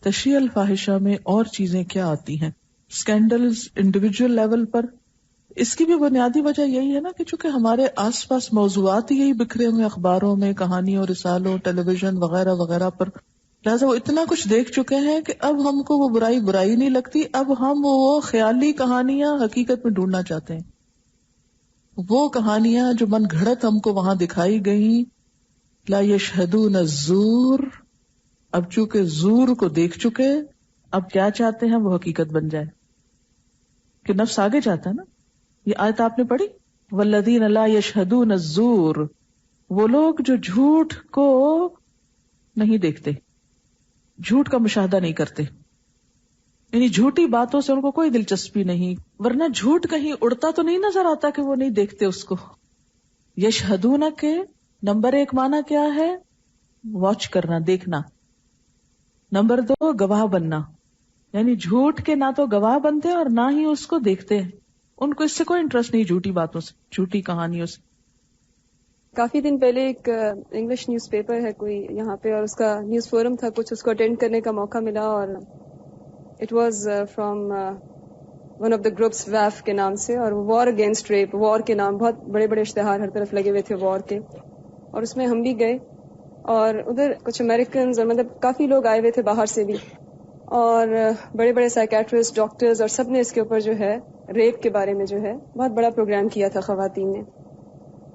تشیع الفاحشہ میں اور چیزیں کیا آتی ہیں؟ اسکینڈلز انڈیویجول لیول پر. اس کی بھی بنیادی وجہ یہی ہے نا کہ چونکہ ہمارے آس پاس موضوعات ہی یہی بکھرے ہوئے اخباروں میں، کہانیوں، رسالوں، ٹیلی ویژن وغیرہ وغیرہ پر، لہٰذا وہ اتنا کچھ دیکھ چکے ہیں کہ اب ہم کو وہ برائی نہیں لگتی. اب ہم وہ خیالی کہانیاں حقیقت میں ڈھونڈنا چاہتے ہیں، وہ کہانیاں جو من گھڑت ہم کو وہاں دکھائی گئیں. لا یشہدون الزور، اب چونکہ زور کو دیکھ چکے، اب کیا چاہتے ہیں وہ حقیقت بن جائے. کہ نفس آگے جاتا ہے نا. یہ آیت آپ نے پڑھی، والذین لا یشہدون الزور، وہ لوگ جو جھوٹ کو نہیں دیکھتے، جھوٹ کا مشاہدہ نہیں کرتے، یعنی جھوٹی باتوں سے ان کو کوئی دلچسپی نہیں. ورنہ جھوٹ کہیں اڑتا تو نہیں نظر آتا کہ وہ نہیں دیکھتے اس کو. یشہدون کے نمبر 1 معنی کیا ہے؟ واچ کرنا، دیکھنا. نمبر 2 گواہ بننا، یعنی جھوٹ کے نہ تو گواہ بنتے اور نہ ہی اس کو دیکھتے ہیں. ان کو اس سے کوئی انٹرسٹ نہیں، جھوٹی باتوں سے، جھوٹی کہانیوں سے. کافی دن پہلے ایک انگلش نیوز پیپر ہے کوئی یہاں پہ، اور اس کا نیوز فورم تھا کچھ، اس کو اٹینڈ کرنے کا موقع ملا، اور it was from one of the groups ویف کے نام سے، اور وار اگینسٹ ریپ، وار کے نام، بہت بڑے بڑے اشتہار ہر طرف لگے ہوئے تھے وار کے. اور اس میں ہم بھی گئے، اور ادھر کچھ امریکنز اور مطلب کافی لوگ آئے ہوئے تھے باہر سے بھی، اور بڑے بڑے سائیکیٹرسٹ، ڈاکٹرز، اور سب نے اس کے اوپر جو ہے ریپ کے بارے میں جو ہے بہت بڑا پروگرام کیا تھا خواتین نے.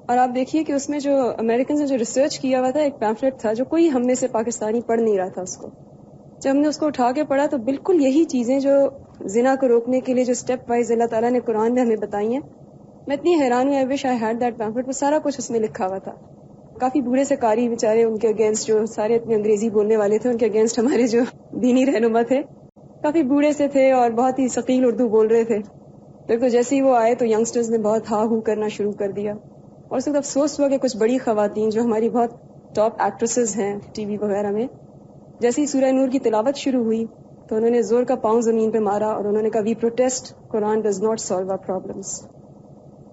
اور آپ دیکھیے کہ اس میں جو امریکنز نے جو ریسرچ کیا ہوا تھا، ایک پیمفلٹ تھا جو کوئی ہم میں سے پاکستانی پڑھ نہیں رہا تھا اس کو. جب ہم نے اس کو اٹھا کے پڑھا تو بالکل یہی چیزیں جو زنا کو روکنے کے لیے جو اسٹیپ وائز اللہ تعالیٰ نے قرآن میں ہمیں بتائی ہیں. میں اتنی حیران ہوں، آئی وش آئی ہیڈ دیٹ پیمفلٹ. وہ سارا کچھ اس میں لکھا ہوا تھا. کافی بوڑھے سے قاری بیچارے، ان کے اگینسٹ جو سارے اتنے انگریزی بولنے والے تھے، ان کے اگینسٹ ہمارے جو دینی رہنما تھے کافی بوڑھے سے تھے اور بہت ہی ثقیل اردو بول رہے تھے. تو جیسے ہی وہ آئے تو ینگسٹرز نے بہت ہا ہو کرنا شروع کر دیا. اور اس وقت افسوس ہوا کہ کچھ بڑی خواتین جو ہماری بہت ٹاپ ایکٹریسز ہیں ٹی وی وغیرہ میں، جیسے ہی سورہ نور کی تلاوت شروع ہوئی تو انہوں نے زور کا پاؤں زمین پہ مارا اور انہوں نے کہا، وی پروٹیسٹ، قرآن does not solve our problems.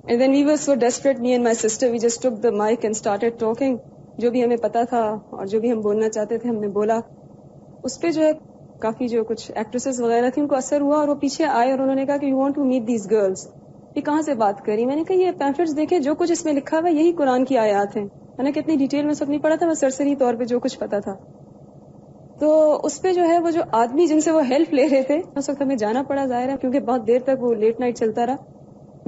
And then we were so desperate, me and my sister, we just took the mic and started talking. جو بھی ہمیں پتا تھا اور جو بھی ہم بولنا چاہتے تھے ہم نے بولا. اس پہ جو ہے کافی جو کچھ ایکٹریسز وغیرہ تھیں ان کو اثر ہوا، اور وہ پیچھے آئے اور انہوں نے کہا کہ you want to meet these girls. یہ کہاں سے بات کری؟ میں نے کہا یہ پیمفلٹس دیکھیں، جو کچھ اس میں لکھا ہوا ہے یہی قرآن کی آیات ہیں. میں نے کتنی ڈیٹیل میں سب نہیں پڑھا تھا، میں سرسری طور پہ جو کچھ پتا تھا. تو اس پہ جو ہے وہ جو آدمی جن سے وہ ہیلپ لے رہے تھے، اس وقت ہمیں جانا پڑا ظاہر ہے کیونکہ بہت دیر تک وہ لیٹ نائٹ چلتا رہا.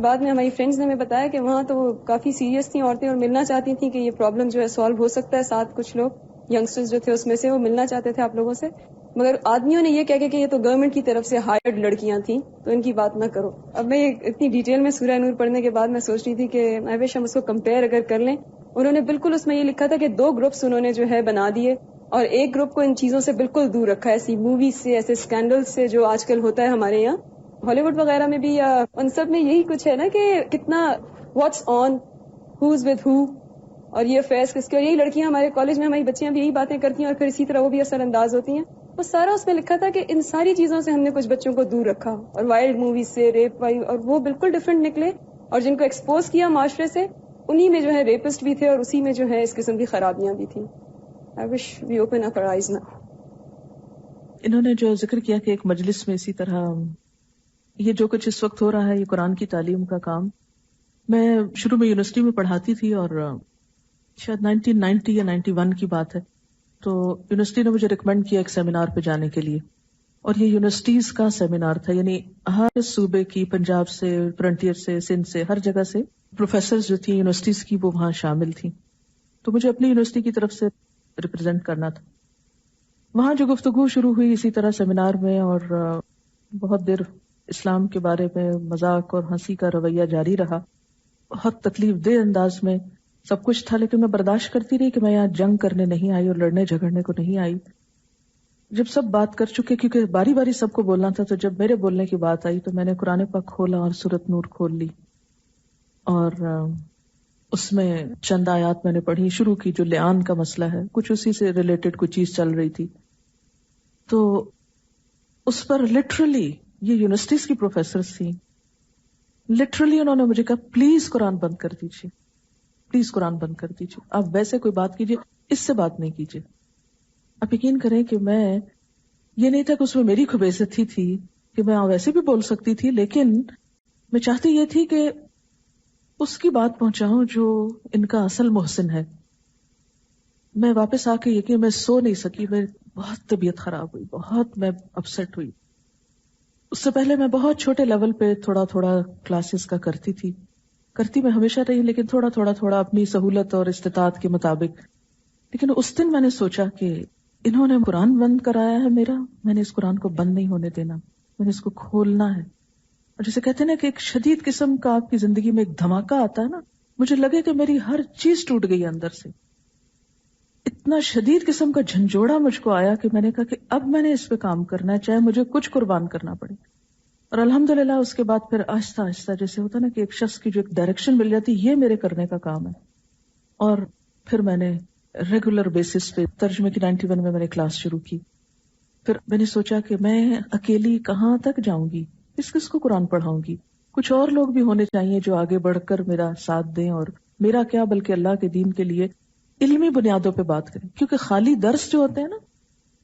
بعد میں ہماری فرینڈز نے ہمیں بتایا کہ وہاں تو وہ کافی سیریس تھیں عورتیں اور ملنا چاہتی تھیں کہ یہ پرابلم جو ہے سالو ہو سکتا ہے. ساتھ کچھ لوگ ینگسٹرز جو تھے اس میں سے وہ ملنا چاہتے تھے آپ لوگوں سے، مگر آدمیوں نے یہ کہہ کہ یہ تو گورنمنٹ کی طرف سے ہائرڈ لڑکیاں تھیں تو ان کی بات نہ کرو. اب میں اتنی ڈیٹیل میں سورہ نور پڑھنے کے بعد میں سوچ رہی تھی کہ آئی وش ہم اس کو کمپیئر اگر کر لیں. انہوں نے بالکل اس میں یہ لکھا تھا کہ 2 گروپس انہوں نے جو ہے بنا دیے، اور ایک گروپ کو ان چیزوں سے بالکل دور رکھا ہے، ایسی موویز سے، ایسے اسکینڈل سے جو آج کل ہوتا ہے ہمارے یہاں ہالی ووڈ وغیرہ میں بھی، یا ان سب میں یہی کچھ ہے نا کہ کتنا what's on, who's with who, اور یہ افیئرس کس کے. اور یہی لڑکیاں ہمارے کالج میں ہماری بچیاں بھی یہی باتیں کرتی ہیں اور پھر اسی طرح وہ بھی اثر انداز ہوتی ہیں. وہ سارا اس میں لکھا تھا کہ ان ساری چیزوں سے ہم نے کچھ بچوں کو دور رکھا، اور وائلڈ موویز سے، ریپ وائل، اور وہ بالکل ڈفرینٹ نکلے. اور جن کو ایکسپوز کیا معاشرے سے انہی میں جو ہے ریپسٹ بھی تھے اور اسی میں جو ہے اس قسم کی خرابیاں بھی تھیں. I wish we open up our eyes now. انہوں نے جو ذکر کیا کہ ایک مجلس میں اسی طرح یہ جو کچھ اس وقت ہو رہا ہے، یہ قرآن کی تعلیم کا کام. میں شروع میں یونیورسٹی میں پڑھاتی تھی اور شاید 1990 یا 91 کی بات ہے، تو یونیورسٹی نے مجھے ریکمینڈ کیا ایک سیمینار پہ جانے کے لیے. اور یہ یونیورسٹیز کا سیمینار تھا، یعنی ہر صوبے کی، پنجاب سے، فرنٹیئر سے، سندھ سے، ہر جگہ سے پروفیسرز جو تھیں یونیورسٹیز کی وہ وہاں شامل تھیں. تو مجھے اپنی یونیورسٹی کی طرف سے ریپرزینٹ کرنا تھا. وہاں جو گفتگو شروع ہوئی اسی طرح سیمینار میں، اور بہت دیر اسلام کے بارے میں مذاق اور ہنسی کا رویہ جاری رہا. بہت تکلیف دہ انداز میں سب کچھ تھا، لیکن میں برداشت کرتی رہی کہ میں یہاں جنگ کرنے نہیں آئی اور لڑنے جھگڑنے کو نہیں آئی. جب سب بات کر چکے، کیونکہ باری باری سب کو بولنا تھا، تو جب میرے بولنے کی بات آئی تو میں نے قرآن پاک کھولا اور سورۃ نور کھول لی، اور اس میں چند آیات میں نے پڑھی شروع کی جو لعان کا مسئلہ ہے، کچھ اسی سے ریلیٹڈ کوئی چیز چل رہی تھی. تو اس پر لٹرلی یہ یونیورسٹیز کی پروفیسرز تھیں، لٹرلی انہوں نے مجھے کہا پلیز قرآن بند کر دیجیے، پلیز قرآن بند کر دیجیے، آپ ویسے کوئی بات کیجیے، اس سے بات نہیں کیجیے. آپ یقین کریں کہ میں یہ نہیں تھا کہ اس میں میری خوب عزتی تھی کہ میں ویسے بھی بول سکتی تھی، لیکن میں چاہتی یہ تھی کہ اس کی بات پہنچاؤں جو ان کا اصل محسن ہے. میں واپس آ کے یہ کہ میں سو نہیں سکی، میں بہت طبیعت خراب ہوئی، بہت میں اپسیٹ ہوئی. اس سے پہلے میں بہت چھوٹے لیول پہ تھوڑا تھوڑا کلاسز کا کرتی میں ہمیشہ رہی، لیکن تھوڑا اپنی سہولت اور استطاعت کے مطابق. لیکن اس دن میں نے سوچا کہ انہوں نے قرآن بند کرایا ہے میرا، میں نے اس قرآن کو بند نہیں ہونے دینا، میں نے اس کو کھولنا ہے. اور جسے کہتے ہیں نا کہ ایک شدید قسم کا آپ کی زندگی میں ایک دھماکہ آتا ہے نا، مجھے لگے کہ میری ہر چیز ٹوٹ گئی اندر سے. اتنا شدید قسم کا جھنجھوڑا مجھ کو آیا کہ میں نے کہا کہ اب میں نے اس پہ کام کرنا ہے، چاہے مجھے کچھ قربان کرنا پڑے. اور الحمدللہ اس کے بعد پھر آہستہ آہستہ جیسے ہوتا نا کہ ایک شخص کی جو ایک ڈائریکشن مل جاتی، یہ میرے کرنے کا کام ہے. اور پھر میں نے ریگولر بیسس پہ ترجمے کی 91 میں نے کلاس شروع کی. پھر میں نے سوچا کہ میں اکیلی کہاں تک جاؤں گی، کس کو قرآن پڑھاؤں گی. کچھ اور لوگ بھی ہونے چاہیے جو آگے بڑھ کر میرا ساتھ دیں، اور میرا کیا بلکہ اللہ کے دین کے لیے علمی بنیادوں پہ بات کریں. کیونکہ خالی درس جو ہوتے ہیں نا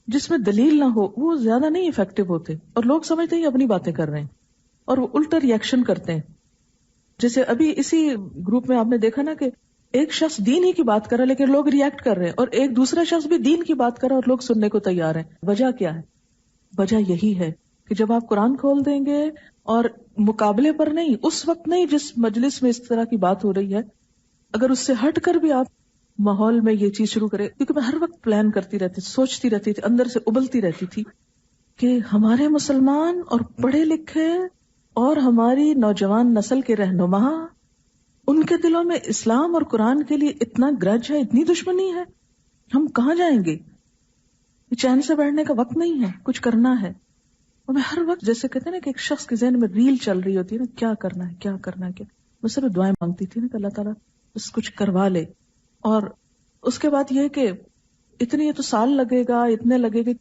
جس میں دلیل نہ ہو وہ زیادہ نہیں افیکٹو ہوتے، اور لوگ سمجھتے ہیں اپنی باتیں کر رہے ہیں اور وہ الٹا ریئیکشن کرتے ہیں. جیسے ابھی اسی گروپ میں آپ نے دیکھا نا کہ ایک شخص دین ہی کی بات کر رہا ہے لیکن لوگ ریئیکٹ کر رہے ہیں، اور ایک دوسرا شخص بھی دین کی بات کر رہا ہے اور لوگ سننے کو تیار ہیں. وجہ کیا ہے؟ وجہ یہی ہے کہ جب آپ قرآن کھول دیں گے اور مقابلے پر نہیں، اس وقت نہیں جس مجلس میں اس طرح کی بات ہو رہی ہے، اگر اس سے ہٹ کر بھی آپ ماحول میں یہ چیز شروع کرے. کیونکہ میں ہر وقت پلان کرتی رہتی، سوچتی رہتی تھی، اندر سے ابلتی رہتی تھی کہ ہمارے مسلمان اور پڑھے لکھے اور ہماری نوجوان نسل کے رہنما، ان کے دلوں میں اسلام اور قرآن کے لیے اتنا گرج ہے، اتنی دشمنی ہے، ہم کہاں جائیں گے؟ چین سے بیٹھنے کا وقت نہیں ہے، کچھ کرنا ہے. اور میں ہر وقت جیسے کہتے ہیں نا کہ ایک شخص کے ذہن میں ریل چل رہی ہوتی ہے نا، کیا کرنا ہے کیا کرنا ہے کیا. میں صرف دعائیں مانگتی تھی نا کہ اللہ تعالیٰ بس کچھ کروا لے. اور اس کے بعد یہ کہ اتنے، یہ تو سال لگے گا، اتنے لگے گا،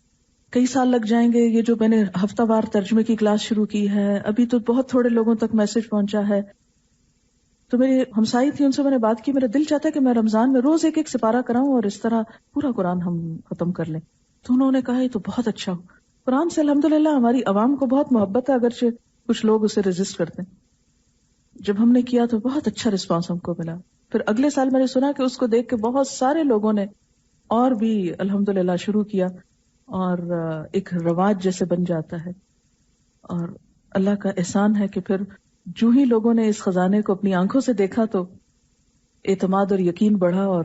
کئی سال لگ جائیں گے. یہ جو میں نے ہفتہ وار ترجمے کی کلاس شروع کی ہے، ابھی تو بہت تھوڑے لوگوں تک میسج پہنچا ہے. تو میری ہمسائی تھی، ان سے میں نے بات کی، میرا دل چاہتا ہے کہ میں رمضان میں روز ایک سپارہ کراؤں اور اس طرح پورا قرآن ہم ختم کر لیں. تو انہوں نے کہا یہ تو بہت اچھا ہو. قرآن سے الحمدللہ ہماری عوام کو بہت محبت ہے، اگرچہ کچھ لوگ اسے ریزسٹ کرتے ہیں. جب ہم نے کیا تو بہت اچھا رسپانس ہم کو ملا. پھر اگلے سال میں نے سنا کہ اس کو دیکھ کے بہت سارے لوگوں نے اور بھی الحمدللہ شروع کیا، اور ایک رواج جیسے بن جاتا ہے. اور اللہ کا احسان ہے کہ پھر جو ہی لوگوں نے اس خزانے کو اپنی آنکھوں سے دیکھا تو اعتماد اور یقین بڑھا. اور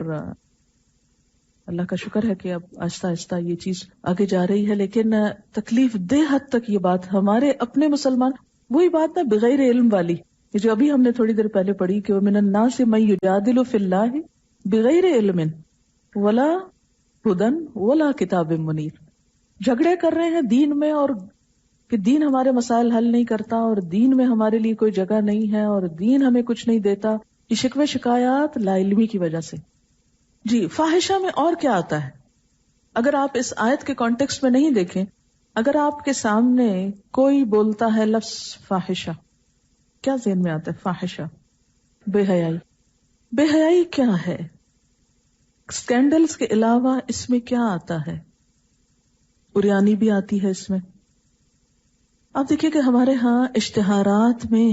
اللہ کا شکر ہے کہ اب آہستہ آہستہ یہ چیز آگے جا رہی ہے. لیکن تکلیف دہ حد تک یہ بات ہمارے اپنے مسلمان، وہی بات نا بغیر علم والی، یہ جو ابھی ہم نے تھوڑی دیر پہلے پڑھی کہ وَمِنَ النَّاسِ مَن يُجَادِلُ فِي اللَّهِ بِغَيْرِ عِلْمٍ وَلَا هُدًى وَلَا كِتَابٍ مُنِيرٍ. جھگڑے کر رہے ہیں دین میں، اور کہ دین ہمارے مسائل حل نہیں کرتا، اور دین میں ہمارے لیے کوئی جگہ نہیں ہے، اور دین ہمیں کچھ نہیں دیتا. یہ شکوے شکایات لا علمی کی وجہ سے. جی، فاحشہ میں اور کیا آتا ہے؟ اگر آپ اس آیت کے کانٹیکسٹ میں نہیں دیکھیں، اگر آپ کے سامنے کوئی بولتا ہے لفظ فاحشہ، کیا ذہن میں آتا ہے؟ فاحشہ، بے حیائی. بے حیائی کیا ہے؟ اسکینڈلز کے علاوہ اس میں کیا آتا ہے؟ اریانی بھی آتی ہے اس میں. آپ دیکھیے کہ ہمارے ہاں اشتہارات میں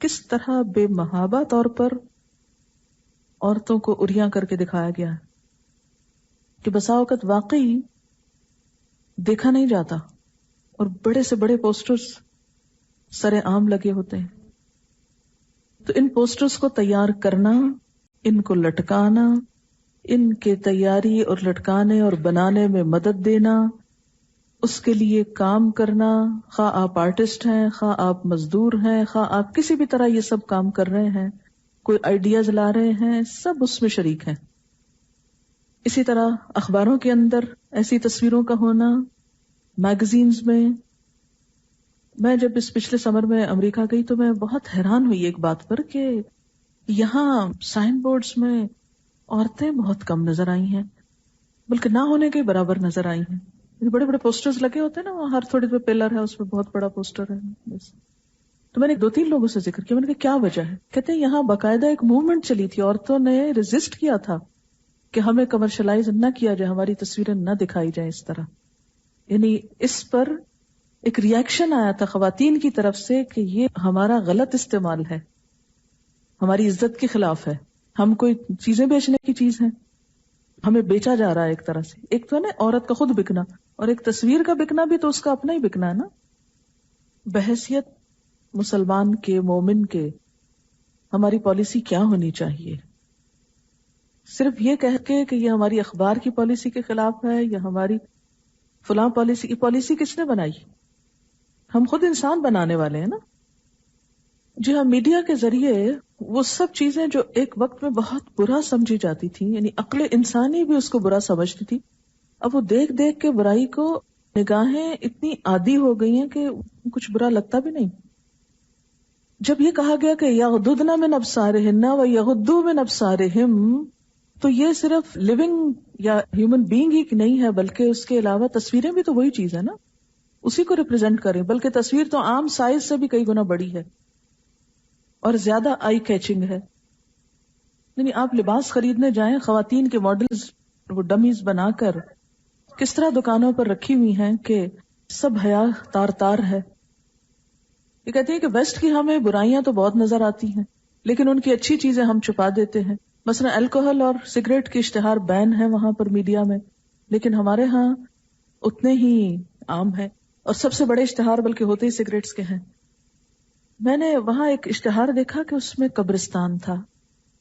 کس طرح بے محابہ طور پر عورتوں کو اریاں کر کے دکھایا گیا ہے کہ بسا اوقات واقعی دیکھا نہیں جاتا، اور بڑے سے بڑے پوسٹرز سر عام لگے ہوتے ہیں. تو ان پوسٹرز کو تیار کرنا، ان کو لٹکانا، ان کے تیاری اور لٹکانے اور بنانے میں مدد دینا، اس کے لیے کام کرنا، خواہ آپ آرٹسٹ ہیں، خواہ آپ مزدور ہیں، خواہ آپ کسی بھی طرح یہ سب کام کر رہے ہیں، کوئی آئیڈیاز لا رہے ہیں، سب اس میں شریک ہیں. اسی طرح اخباروں کے اندر ایسی تصویروں کا ہونا، میگزینز میں جب اس پچھلے سمر میں امریکہ گئی تو میں بہت حیران ہوئی ایک بات پر کہ یہاں سائن بورڈز میں عورتیں بہت کم نظر آئی ہیں، بلکہ نہ ہونے کے برابر نظر آئی ہیں. بڑے بڑے پوسٹرز لگے ہوتے ہیں نا، وہاں ہر تھوڑی دیر پلر ہے، اس پہ بہت بڑا پوسٹر ہے بس. تو میں نے 2-3 لوگوں سے ذکر کیا، میں نے کہا کیا وجہ ہے؟ کہتے ہیں یہاں باقاعدہ ایک موومنٹ چلی تھی، عورتوں نے ریزسٹ کیا تھا کہ ہمیں کمرشلائز نہ کیا جائے، ہماری تصویریں نہ دکھائی جائیں اس طرح. یعنی اس پر ایک ریاکشن آیا تھا خواتین کی طرف سے کہ یہ ہمارا غلط استعمال ہے، ہماری عزت کے خلاف ہے، ہم کوئی چیزیں بیچنے کی چیز ہیں، ہمیں بیچا جا رہا ہے ایک طرح سے. ایک تو نا عورت کا خود بکنا، اور ایک تصویر کا بکنا بھی تو اس کا اپنا ہی بکنا ہے نا. بحیثیت مسلمان کے، مومن کے، ہماری پالیسی کیا ہونی چاہیے؟ صرف یہ کہہ کے کہ یہ ہماری اخبار کی پالیسی کے خلاف ہے یا ہماری فلاں پالیسی کی، پالیسی کس نے بنائی؟ ہم خود انسان بنانے والے ہیں نا. جی ہاں، میڈیا کے ذریعے وہ سب چیزیں جو ایک وقت میں بہت برا سمجھی جاتی تھی، یعنی عقل انسانی بھی اس کو برا سمجھتی تھی، اب وہ دیکھ دیکھ کے برائی کو نگاہیں اتنی عادی ہو گئی ہیں کہ کچھ برا لگتا بھی نہیں. جب یہ کہا گیا کہ یغضضن من ابصارہن ویغضوا من ابصارہم، تو یہ صرف لیونگ یا ہیومن بینگ ہی نہیں ہے، بلکہ اس کے علاوہ تصویریں بھی تو وہی چیز ہے نا، اسی کو ریپرزینٹ کریں. بلکہ تصویر تو عام سائز سے بھی کئی گنا بڑی ہے اور زیادہ آئی کیچنگ ہے. یعنی آپ لباس خریدنے جائیں، خواتین کے ماڈلز وہ ڈمیز بنا کر کس طرح دکانوں پر رکھی ہوئی ہیں کہ سب حیا تار تار ہے. یہ کہتے ہیں کہ ویسٹ کی ہمیں برائیاں تو بہت نظر آتی ہیں، لیکن ان کی اچھی چیزیں ہم چھپا دیتے ہیں. مثلا الکوہل اور سگریٹ کی اشتہار بین ہے وہاں پر میڈیا میں، لیکن ہمارے ہاں اتنے ہی عام ہے، اور سب سے بڑے اشتہار بلکہ ہوتے ہی سگریٹس کے ہیں. میں نے وہاں ایک اشتہار دیکھا کہ اس میں قبرستان تھا.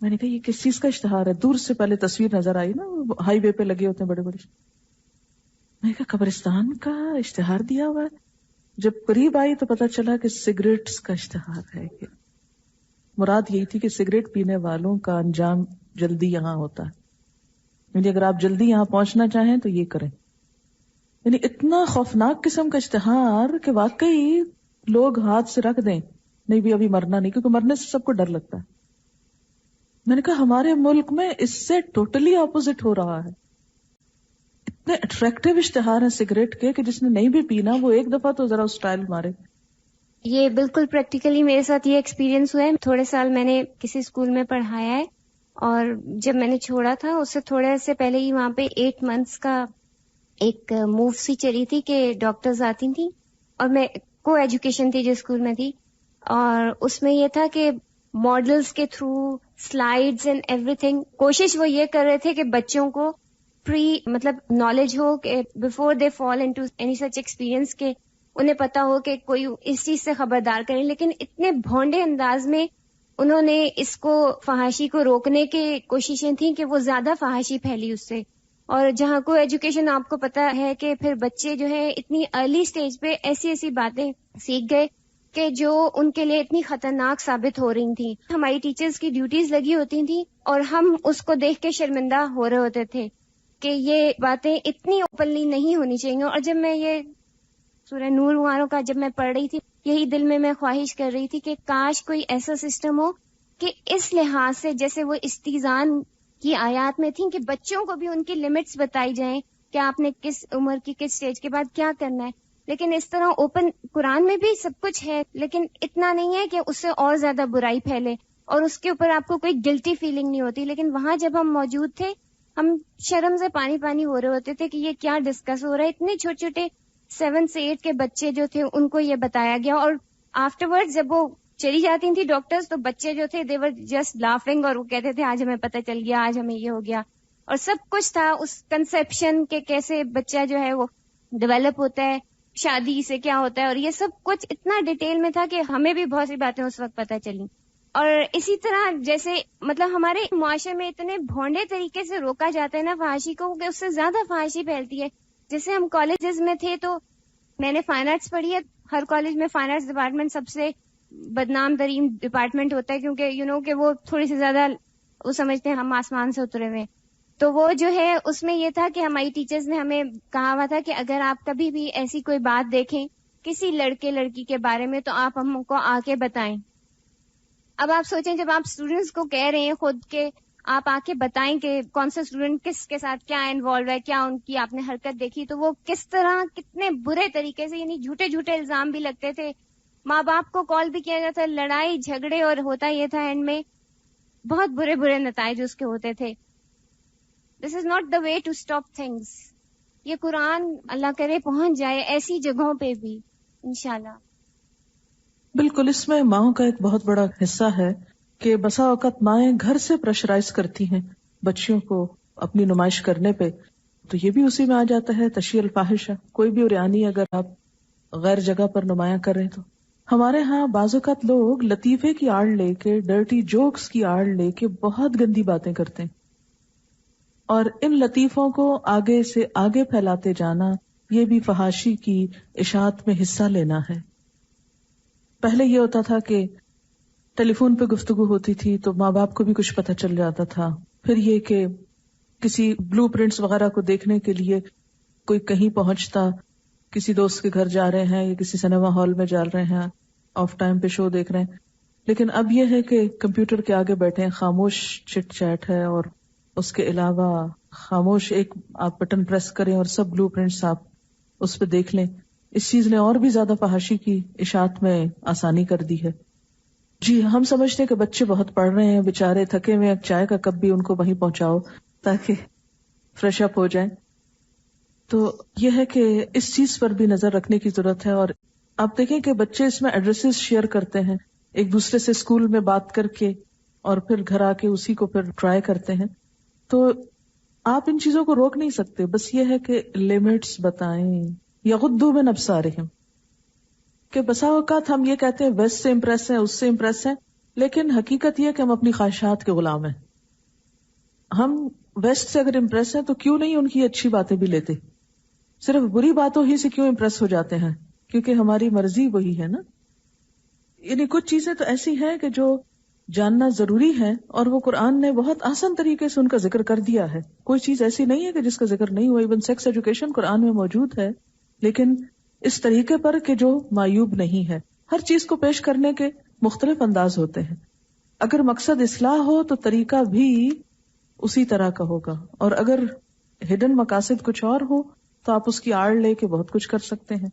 میں نے کہا یہ کس چیز کا اشتہار ہے؟ دور سے پہلے تصویر نظر آئی نا، ہائی وے پہ لگے ہوتے ہیں بڑے بڑے. میں نے کہا قبرستان کا اشتہار دیا ہوا ہے. جب قریب آئی تو پتا چلا کہ سگریٹس کا اشتہار ہے. کہ مراد یہی تھی کہ سگریٹ پینے والوں کا انجام جلدی یہاں ہوتا ہے، یعنی اگر آپ جلدی یہاں پہنچنا چاہیں تو یہ کریں. یعنی اتنا خوفناک قسم کا اشتہار کہ واقعی لوگ ہاتھ سے رکھ دیں نہیں بھی ابھی مرنا نہیں، کیونکہ مرنے سے سب کو ڈر لگتا ہے. میں نے کہا ہمارے ملک میں اس سے ٹوٹلی اپوزٹ ہو رہا ہے. اتنے اٹریکٹیو اشتہار ہیں سگریٹ کے کہ جس نے نہیں بھی پینا وہ ایک دفعہ تو ذرا اس اسٹائل مارے. یہ بالکل پریکٹیکلی میرے ساتھ یہ ایکسپیرینس ہوا ہے. تھوڑے سال میں نے کسی اسکول میں پڑھایا ہے، اور جب میں نے چھوڑا تھا اس سے تھوڑے سے پہلے ہی وہاں پہ 8 months کا ایک موو سی چلی تھی کہ ڈاکٹرز آتی تھیں، اور میں کو ایجوکیشن تھی جو اسکول میں تھی، اور اس میں یہ تھا کہ ماڈلز کے through slides and every thing کوشش وہ یہ کر رہے تھے کہ بچوں کو مطلب نالج ہو کہ before they fall into any such experience کہ انہیں پتا ہو کہ کوئی اس چیز سے خبردار کرے. لیکن اتنے بھونڈے انداز میں انہوں نے اس کو فحاشی کو روکنے کی کوششیں تھیں کہ وہ زیادہ فحاشی پھیلی اس سے. اور جہاں کو ایجوکیشن آپ کو پتا ہے کہ پھر بچے جو ہے اتنی ارلی سٹیج پہ ایسی ایسی باتیں سیکھ گئے کہ جو ان کے لیے اتنی خطرناک ثابت ہو رہی تھیں. ہماری ٹیچرز کی ڈیوٹیز لگی ہوتی تھیں اور ہم اس کو دیکھ کے شرمندہ ہو رہے ہوتے تھے کہ یہ باتیں اتنی اوپنلی نہیں ہونی چاہیے. اور جب میں یہ سورہ نور وغیرہ کا جب میں پڑھ رہی تھی، یہی دل میں خواہش کر رہی تھی کہ کاش کوئی ایسا سسٹم ہو کہ اس لحاظ سے جیسے وہ استیزان کی آیات میں تھیں کہ بچوں کو بھی ان کی لمٹس بتائی جائیں کہ آپ نے کس عمر کی کس سٹیج کے بعد کیا کرنا ہے. لیکن اس طرح اوپن قرآن میں بھی سب کچھ ہے، لیکن اتنا نہیں ہے کہ اس سے اور زیادہ برائی پھیلے اور اس کے اوپر آپ کو کوئی گلٹی فیلنگ نہیں ہوتی. لیکن وہاں جب ہم موجود تھے ہم شرم سے پانی پانی ہو رہے ہوتے تھے کہ یہ کیا ڈسکس ہو رہا ہے. اتنے چھوٹے چھوٹے 7 سے 8 کے بچے جو تھے ان کو یہ بتایا گیا، اور آفٹر ورڈ جب وہ چلی جاتی تھی ڈاکٹرز تو بچے جو تھے دے ور جسٹ لافنگ، اور وہ کہتے تھے آج ہمیں پتہ چل گیا، آج ہمیں یہ ہو گیا. اور سب کچھ تھا اس کنسپشن کے کیسے بچہ جو ہے وہ ڈیولپ ہوتا ہے، شادی سے کیا ہوتا ہے، اور یہ سب کچھ اتنا ڈیٹیل میں تھا کہ ہمیں بھی بہت سی باتیں اس وقت پتہ چلی. اور اسی طرح جیسے مطلب ہمارے معاشرے میں اتنے بھونڈے طریقے سے روکا جاتا ہے نا فحاشی کو کہ اس سے زیادہ فحاشی پھیلتی ہے. جیسے ہم کالجز میں تھے تو میں نے فائن آرٹس پڑھی ہے. ہر کالج میں فائن آرٹس ڈپارٹمنٹ سب سے بدنام ترین ڈپارٹمنٹ ہوتا ہے، کیونکہ کہ وہ تھوڑی سی زیادہ وہ سمجھتے ہیں ہم آسمان سے اترے ہوئے. تو وہ جو ہے اس میں یہ تھا کہ ہماری ٹیچرز نے ہمیں کہا ہوا تھا کہ اگر آپ کبھی بھی ایسی کوئی بات دیکھیں کسی لڑکے لڑکی کے بارے میں تو آپ ہم کو آ کے بتائیں. اب آپ سوچیں جب آپ اسٹوڈینٹس کو کہہ رہے ہیں خود کے آپ آ کے بتائیں کہ کون سا اسٹوڈینٹ کس کے ساتھ کیا انوالو ہے، کیا ان کی آپ نے حرکت دیکھی، تو وہ کس طرح کتنے برے طریقے سے، یعنی جھوٹے جھوٹے الزام بھی لگتے تھے، ماں باپ کو کال بھی کیا جاتا، لڑائی جھگڑے، اور ہوتا یہ تھا اینڈ میں بہت برے برے نتائج اس کے ہوتے تھے. This is not the way to stop things. یہ قرآن اللہ کرے پہنچ جائے ایسی جگہوں پہ بھی انشاءاللہ. بالکل. اس میں ماؤں کا ایک بہت بڑا حصہ ہے کہ بسا اوقات مائیں گھر سے پریشرائز کرتی ہیں بچیوں کو اپنی نمائش کرنے پہ، تو یہ بھی اسی میں آ جاتا ہے تشہیر الفاحشہ. کوئی بھی عریانی اگر آپ غیر جگہ پر نمایاں کریں تو ہمارے ہاں بعض اوقات لوگ لطیفے کی آڑ لے کے، ڈرٹی جوکس کی آڑ لے کے بہت گندی باتیں کرتے ہیں، اور ان لطیفوں کو آگے سے آگے پھیلاتے جانا یہ بھی فحاشی کی اشاعت میں حصہ لینا ہے. پہلے یہ ہوتا تھا کہ ٹیلی فون پہ گفتگو ہوتی تھی تو ماں باپ کو بھی کچھ پتہ چل جاتا تھا. پھر یہ کہ کسی بلو پرنٹس وغیرہ کو دیکھنے کے لیے کوئی کہیں پہنچتا، کسی دوست کے گھر جا رہے ہیں یا کسی سنیما ہال میں جا رہے ہیں، آف ٹائم پہ شو دیکھ رہے ہیں. لیکن اب یہ ہے کہ کمپیوٹر کے آگے بیٹھے ہیں، خاموش چٹ چیٹ ہے، اور اس کے علاوہ خاموش ایک آپ بٹن پریس کریں اور سب بلو پرنٹس آپ اس پہ دیکھ لیں. اس چیز نے اور بھی زیادہ فحاشی کی اشاعت میں آسانی کر دی ہے. جی ہم سمجھتے ہیں کہ بچے بہت پڑھ رہے ہیں، بےچارے تھکے ہوئے، چائے کا کپ بھی ان کو وہیں پہنچاؤ تاکہ فریش اپ ہو جائیں. تو یہ ہے کہ اس چیز پر بھی نظر رکھنے کی ضرورت ہے. اور آپ دیکھیں کہ بچے اس میں ایڈریسز شیئر کرتے ہیں ایک دوسرے سے، اسکول میں بات کر کے اور پھر گھر آ کے اسی کو پھر ٹرائی کرتے ہیں. تو آپ ان چیزوں کو روک نہیں سکتے، بس یہ ہے کہ لمٹس بتائیں. یغضوا من ابصارہم، کہ بسا اوقات ہم یہ کہتے ہیں ویسٹ سے امپریس ہیں، اس سے امپریس ہیں، لیکن حقیقت یہ کہ ہم اپنی خواہشات کے غلام ہیں. ہم ویسٹ سے اگر امپریس ہیں تو کیوں نہیں ان کی اچھی باتیں بھی لیتے؟ صرف بری باتوں ہی سے کیوں امپریس ہو جاتے ہیں؟ کیونکہ ہماری مرضی وہی ہے نا. یعنی کچھ چیزیں تو ایسی ہیں کہ جو جاننا ضروری ہے، اور وہ قرآن نے بہت آسان طریقے سے ان کا ذکر کر دیا ہے. کوئی چیز ایسی نہیں ہے کہ جس کا ذکر نہیں ہوا. ایون سیکس ایجوکیشن قرآن میں موجود ہے، لیکن اس طریقے پر کہ جو معیوب نہیں ہے. ہر چیز کو پیش کرنے کے مختلف انداز ہوتے ہیں. اگر مقصد اصلاح ہو تو طریقہ بھی اسی طرح کا ہوگا، اور اگر ہڈن مقاصد کچھ اور ہو تو آپ اس کی آڑ لے کے بہت کچھ کر سکتے ہیں.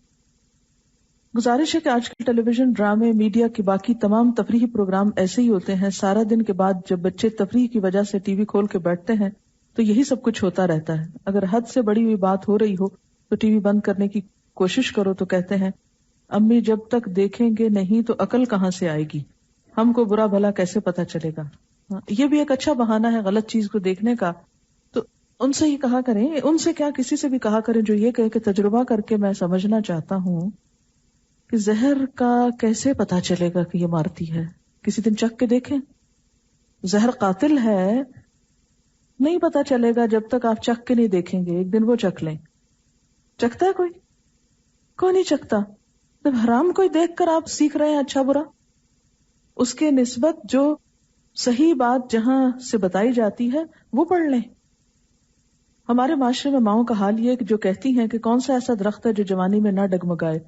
گزارش ہے کہ آج کل ٹیلی ویژن، ڈرامے، میڈیا کے باقی تمام تفریحی پروگرام ایسے ہی ہوتے ہیں. سارا دن کے بعد جب بچے تفریح کی وجہ سے ٹی وی کھول کے بیٹھتے ہیں تو یہی سب کچھ ہوتا رہتا ہے. اگر حد سے بڑی ہوئی بات ہو رہی ہو تو ٹی وی بند کرنے کی کوشش کرو تو کہتے ہیں امی جب تک دیکھیں گے نہیں تو عقل کہاں سے آئے گی، ہم کو برا بھلا کیسے پتا چلے گا. یہ بھی ایک اچھا بہانہ ہے غلط چیز کو دیکھنے کا. تو ان سے ہی کہا کریں، ان سے کیا کسی سے بھی کہا کریں جو یہ کہے کہ تجربہ کر کے میں سمجھنا چاہتا ہوں کہ زہر کا کیسے پتا چلے گا کہ یہ مارتی ہے. کسی دن چکھ کے دیکھیں، زہر قاتل ہے نہیں پتا چلے گا جب تک آپ چکھ کے نہیں دیکھیں گے. ایک دن وہ چکھ لیں. چکھتا ہے کوئی نہیں چکھتا. جب حرام کوئی دیکھ کر آپ سیکھ رہے ہیں اچھا برا، اس کے نسبت جو صحیح بات جہاں سے بتائی جاتی ہے وہ پڑھ لیں. ہمارے معاشرے میں ماؤں کا حال یہ کہ جو کہتی ہیں کہ کون سا ایسا درخت ہے جو جوانی میں نہ ڈگمگائے،